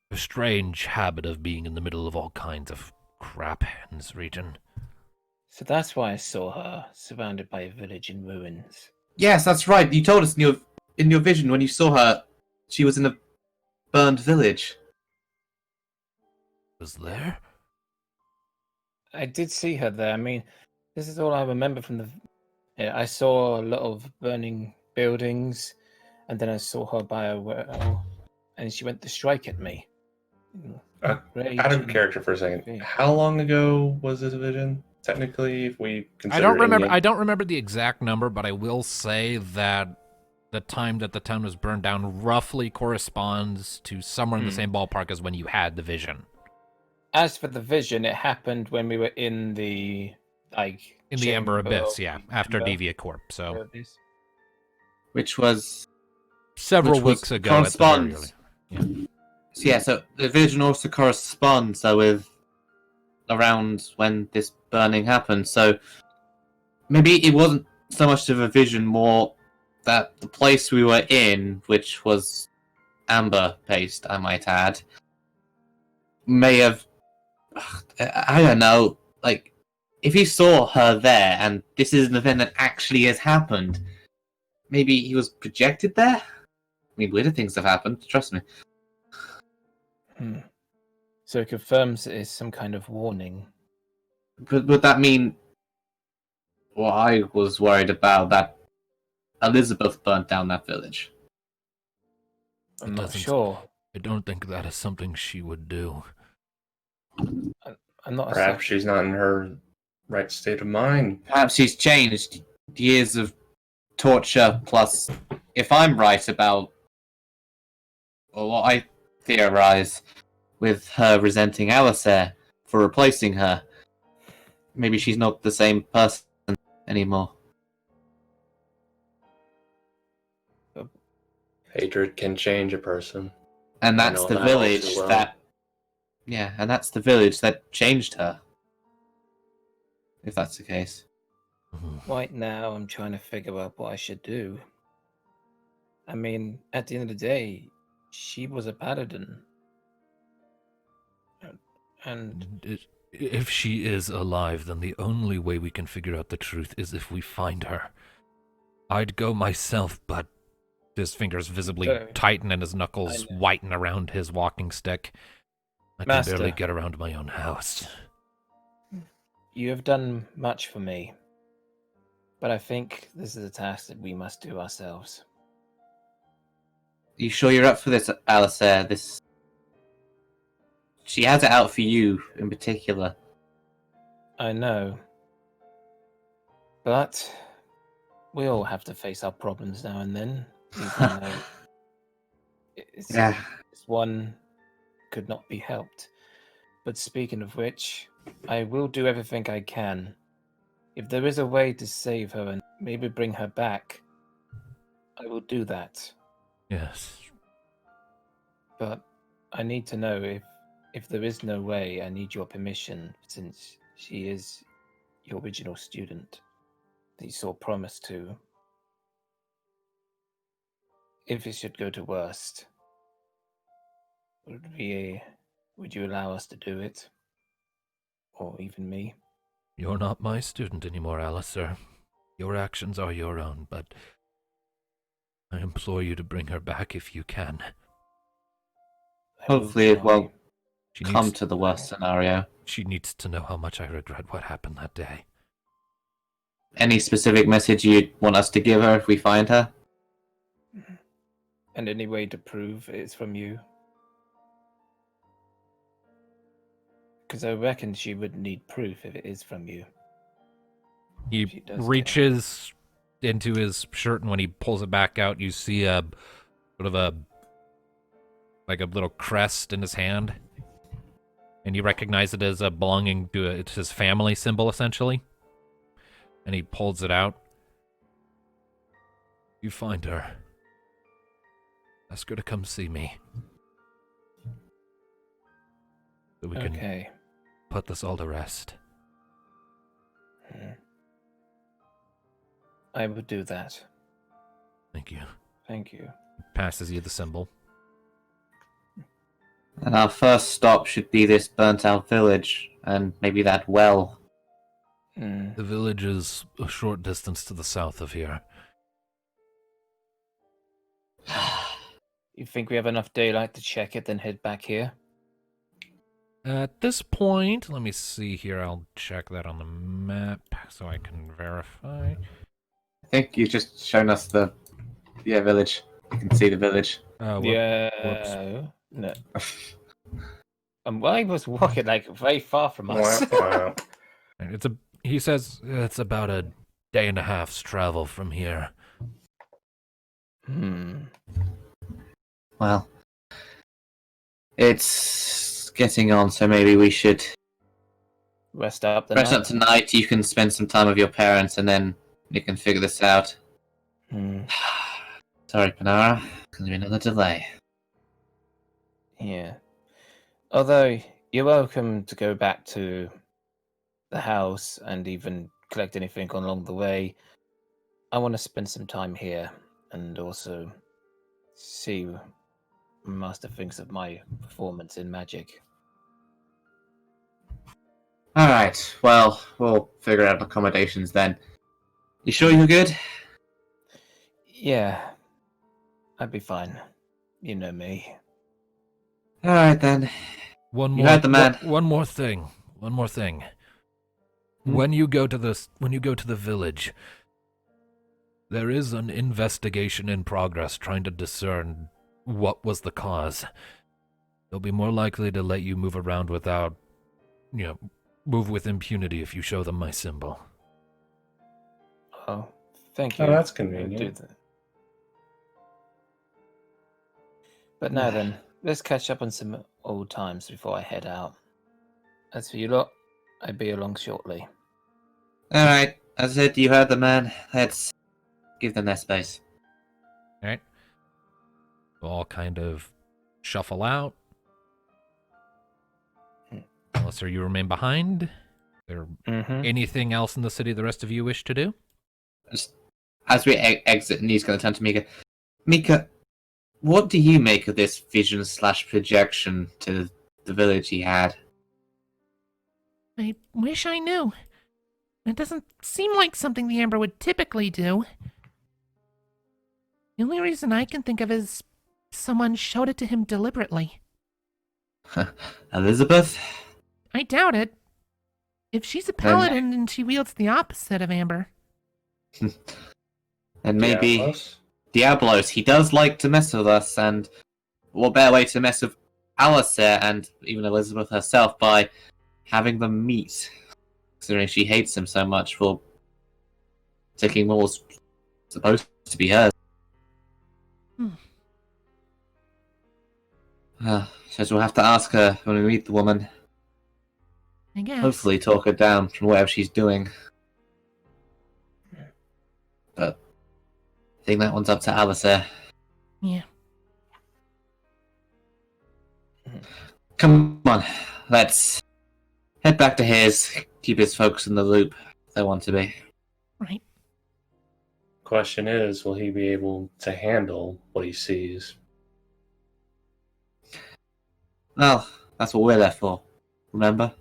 a strange habit of being in the middle of all kinds of crap in this region. So that's why I saw her surrounded by a village in ruins. Yes, that's right. You told us in your vision when you saw her, she was in a burned village. Was there? I did see her there. I mean, this is all I remember from the. Yeah, I saw a lot of burning buildings, and then I saw her by a well, and she went to strike at me. Rage Out of and character for a second. fear. How long ago was this vision? Technically, if we consider I don't remember the exact number, but I will say that the time that the town was burned down roughly corresponds to somewhere in the same ballpark as when you had the vision. As for the vision, it happened when we were in the In the Ember Abyss, yeah, after Ember Deviant Corp. So Abyss. Which was several Which was weeks ago at the very corresponds. early. so the vision also corresponds with around when this burning happened. So maybe it wasn't so much of a vision, more that the place we were in, which was amber paste, I might add, may have. I don't know. Like, if he saw her there, and this is an event that actually has happened, maybe he was projected there. I mean, weirder things have happened. Trust me. So it confirms it is some kind of warning. But would that mean what I was worried about, that Elizabeth burnt down that village? I'm It not doesn't- sure. I don't think that is something she would do. I'm not. Perhaps she's not in her right state of mind. Perhaps she's changed. Years of torture, plus, if I'm right about what I theorize, with her resenting Alicier for replacing her, maybe she's not the same person anymore. Hatred can change a person. And I that's know the that all village too well. that... Yeah, and that's the village that changed her. If that's the case. Right now, I'm trying to figure out what I should do. I mean, at the end of the day, she was a paladin. And If she is alive, then the only way we can figure out the truth is if we find her. I'd go myself, but his fingers visibly Sure. tighten and his knuckles I know. whiten around his walking stick. I can Master. barely get around my own house. you have done much for me. But I think this is a task that we must do ourselves. You sure you're up for this, Alicier? This... She has it out for you, in particular. I know. But we all have to face our problems now and then. Even though it's, Yeah. it's one could not be helped. But speaking of which, I will do everything I can. If there is a way to save her and maybe bring her back, I will do that. Yes. But I need to know if there is no way, I need your permission, since she is your original student that you saw promise to. If it should go to worst, would you allow us to do it? Or even me? You're not my student anymore, Alicier. Your actions are your own, but I implore you to bring her back if you can. I will Hopefully it try. won't She come needs, to the worst scenario. she needs to know how much I regret what happened that day. Any specific message you'd want us to give her if we find her? And any way to prove it's from you? Because I reckon she would need proof if it is from you. He She does get it. reaches into his shirt, and when he pulls it back out, you see a sort of a little crest in his hand, and you recognize it as belonging to it's his family symbol, essentially. And he pulls it out. You find her. Ask her to come see me, so we can Okay. put this all to rest. I would do that. Thank you. Thank you. Passes you the symbol. And our first stop should be this burnt out village. and maybe that well. Hmm. The village is a short distance to the south of here. You think we have enough daylight to check it, then head back here? At this point, let me see here. I'll check that on the map so I can verify. I think you've just shown us the village. You can see the village. Whoops. Yeah. No. I was walking like very far from us. Wow. He says it's about a day and a half's travel from here. Well, it's getting on, so maybe we should Rest up the rest night. up tonight. You can spend some time with your parents, and then you can figure this out. Sorry, Panara. Gonna be another delay. Yeah. Although you're welcome to go back to the house and even collect anything along the way. I want to spend some time here and also see what Master thinks of my performance in magic. Alright, well, we'll figure out accommodations then. You sure you're good? Yeah, I'd be fine. You know me. Alright then. One You more. heard the man. One more thing. One more thing. When you go to the village, there is an investigation in progress trying to discern what was the cause. They'll be more likely to let you move around without, move with impunity if you show them my symbol. Oh, thank you. Oh, that's I'll do convenient. that. But now then, let's catch up on some old times before I head out. As for you lot, I'll be along shortly. Alright, as I said, you heard the man. Let's give them their space. Alright? All kind of shuffle out. Unless you remain behind. Is there anything else in the city the rest of you wish to do? Just, as we exit, and he's going to turn to Mika. Mika, what do you make of this vision/projection to the village he had? I wish I knew. It doesn't seem like something the Amber would typically do. The only reason I can think of is someone showed it to him deliberately. Elizabeth? I doubt it. If she's a paladin, then she wields the opposite of Amber. And maybe Diablos? Diablos. He does like to mess with us, and what better way to mess with Alicier and even Elizabeth herself by having them meet, considering she hates him so much for taking what was supposed to be hers. Says we'll have to ask her when we meet the woman. I guess. Hopefully talk her down from whatever she's doing. But I think that one's up to Alicier. Yeah. Come on, let's head back to his, keep his folks in the loop if they want to be. Right. Question is, will he be able to handle what he sees? Well, that's what we're there for, remember?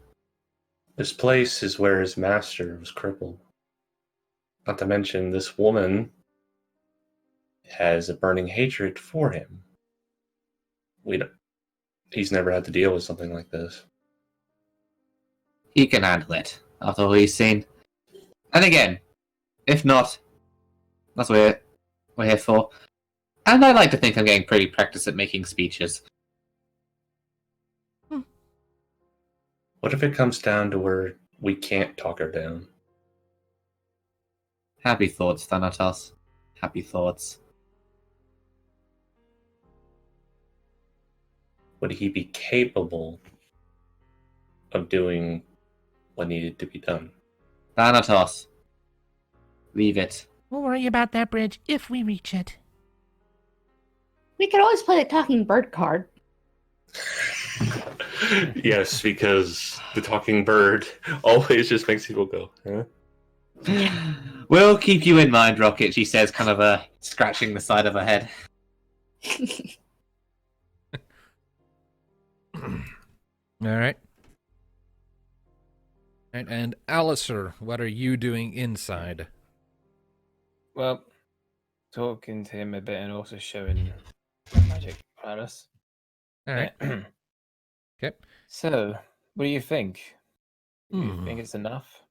This place is where his master was crippled. Not to mention, this woman has a burning hatred for him. He's never had to deal with something like this. He can handle it, after all he's seen. And again, if not, that's what we're here for. And I like to think I'm getting pretty practiced at making speeches. What if it comes down to where we can't talk her down? Happy thoughts, Thanatos. Happy thoughts. Would he be capable of doing what needed to be done? Thanatos. Leave it. We'll worry about that bridge if we reach it. We could always play the talking bird card. Yes, because the talking bird always just makes people go, huh? We'll keep you in mind, Rocket, she says, kind of scratching the side of her head. All right. And Alicier, what are you doing inside? Well, talking to him a bit and also showing magic prowess. All right. Yeah. Okay. So, what do you think? Do you Hmm. think it's enough?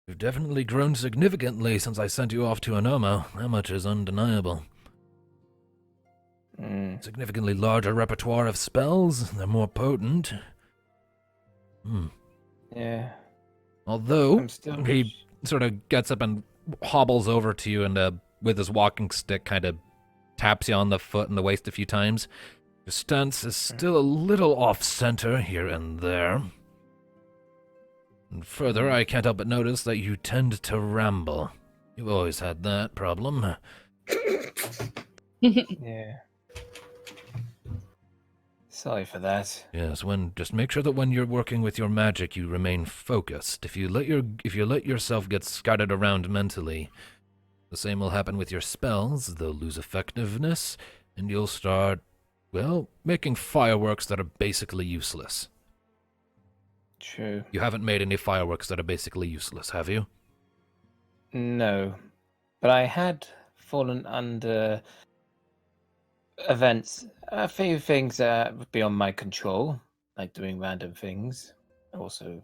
You've definitely grown significantly since I sent you off to Anomo. That much is undeniable. Significantly larger repertoire of spells. They're more potent. Yeah. Although, I'm still. he sort of gets up and hobbles over to you and with his walking stick kind of taps you on the foot and the waist a few times. Your stance is still a little off-center here and there. And further, I can't help but notice that you tend to ramble. You've always had that problem. Yeah. Sorry for that. Yes, just make sure that when you're working with your magic, you remain focused. If you let yourself get scattered around mentally, the same will happen with your spells. They'll lose effectiveness, and you'll start, well, making fireworks that are basically useless. True. You haven't made any fireworks that are basically useless, have you? No. But I had fallen under events, a few things that would be on my control, like doing random things. Also,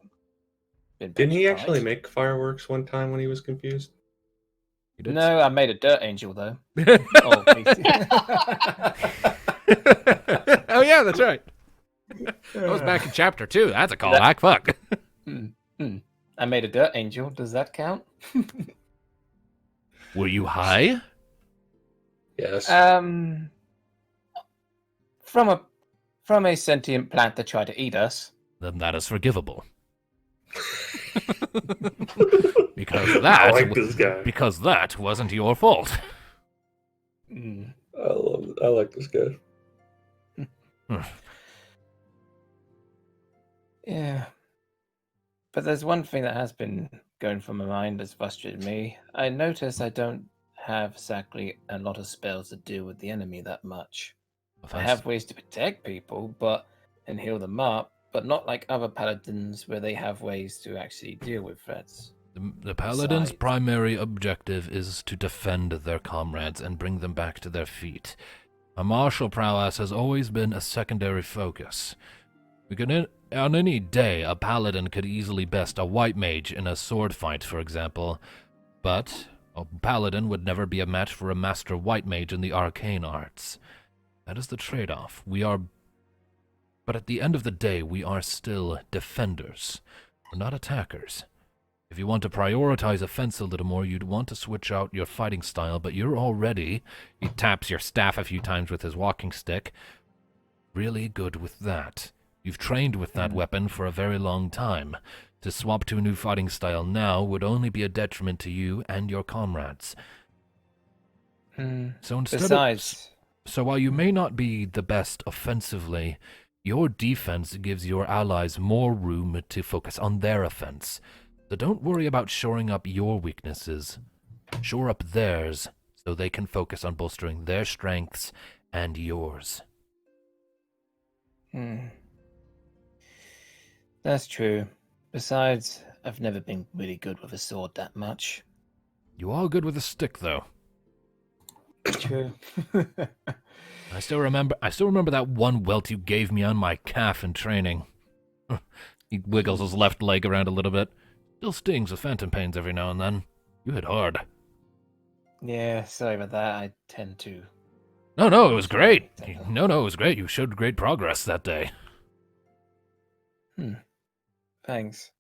been Didn't he punched actually twice. make fireworks one time when he was confused? You did? No, I made a dirt angel though. Oh, Oh yeah, that's right. That was back in chapter 2. That's a callback. Fuck. I made a dirt angel. Does that count? Were you high? Yes. From a sentient plant that tried to eat us. Then that is forgivable. Because I that, like this guy. because that wasn't your fault. I like this guy. Yeah. But there's one thing that has been going through my mind that's frustrated me. I notice I don't have exactly a lot of spells to deal with the enemy that much. I have ways to protect people and heal them up, but not like other paladins where they have ways to actually deal with threats. The paladin's Besides- primary objective is to defend their comrades and bring them back to their feet. A martial prowess has always been a secondary focus. On any day, a paladin could easily best a white mage in a sword fight, for example, but a paladin would never be a match for a master white mage in the arcane arts. That is the trade-off. But at the end of the day, we are still defenders. We're not attackers. If you want to prioritize offense a little more, you'd want to switch out your fighting style, but you're already, he taps your staff a few times with his walking stick, really good with that. You've trained with that weapon for a very long time. To swap to a new fighting style now would only be a detriment to you and your comrades. So while you may not be the best offensively, your defense gives your allies more room to focus on their offense. So don't worry about shoring up your weaknesses. Shore up theirs so they can focus on bolstering their strengths and yours. That's true. Besides, I've never been really good with a sword that much. You are good with a stick, though. True. I still remember that one welt you gave me on my calf in training. He wiggles his left leg around a little bit. Still stings with phantom pains every now and then. You hit hard. Yeah, sorry about that. I tend to. No, it was great. No, it was great. You showed great progress that day. Thanks.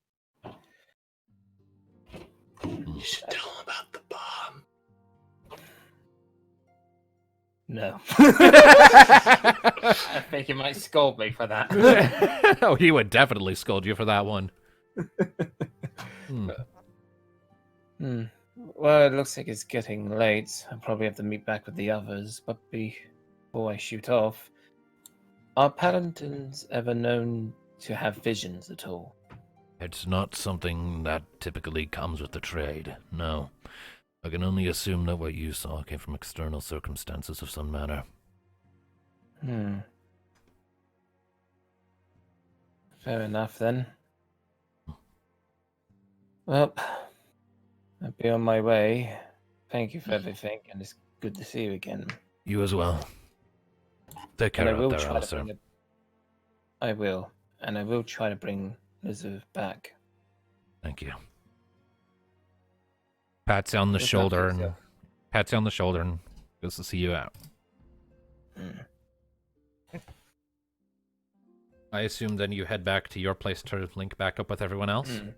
You should tell him about the bomb. No. I think he might scold me for that. Oh, he would definitely scold you for that one. Well, it looks like it's getting late. I'll probably have to meet back with the others, but before I shoot off, are paladins ever known to have visions at all? It's not something that typically comes with the trade, no. I can only assume that what you saw came from external circumstances of some manner. Fair enough, then. Well, I'll be on my way. Thank you for everything, and it's good to see you again. You as well. Take care And I out will there, try to Alicier. bring I will, and I will try to bring Elizabeth back. Thank you. Pats you on the Look after shoulder and yourself. pats you on the shoulder and goes to see you out. Mm. I assume then you head back to your place to link back up with everyone else. Mm.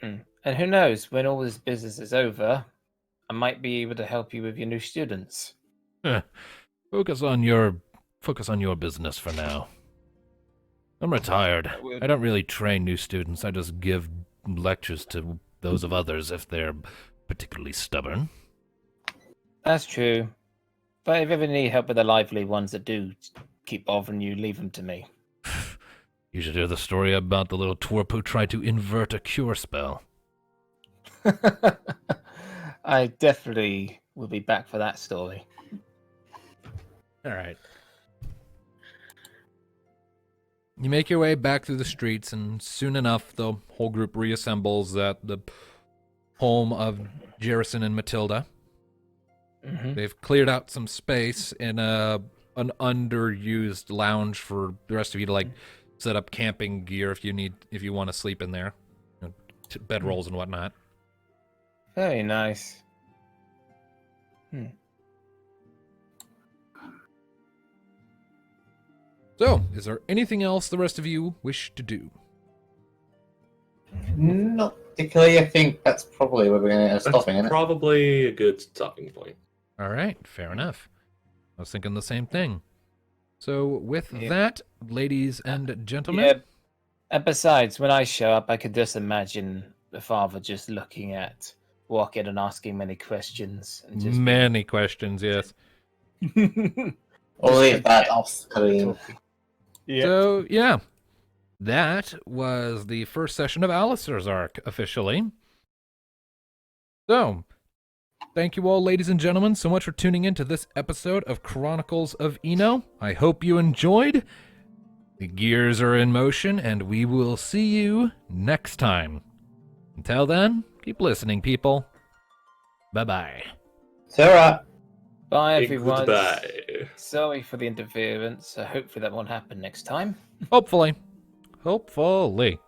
Mm. And who knows, when all this business is over, I might be able to help you with your new students. Focus on your business for now. I'm retired. I don't really train new students. I just give lectures to those of others if they're particularly stubborn. That's true. But if you ever need help with the lively ones that do keep bothering you, leave them to me. You should hear the story about the little twerp who tried to invert a cure spell. I definitely will be back for that story. All right. You make your way back through the streets, and soon enough, the whole group reassembles at the home of Jerison and Matilda. Mm-hmm. They've cleared out some space in an underused lounge for the rest of you to like set up camping gear if you want to sleep in there, bedrolls and whatnot. Very nice. So, is there anything else the rest of you wish to do? Not particularly. I think that's probably where we're going to end up That's stopping, isn't it? probably a good stopping point. All right, fair enough. I was thinking the same thing. So, with Yeah. that, ladies and gentlemen, Yeah. And besides, when I show up, I could just imagine the father just looking at Rocket and asking many questions. And just many questions, yes. We'll leave that off screen. Yeah. So, yeah, that was the first session of Alicier's arc, officially. So, thank you all, ladies and gentlemen, so much for tuning in to this episode of Chronicles of Eno. I hope you enjoyed. The gears are in motion, and we will see you next time. Until then, keep listening, people. Bye-bye. Sarah. Bye, everyone. Goodbye. Sorry for the interference. Hopefully that won't happen next time. Hopefully. Hopefully.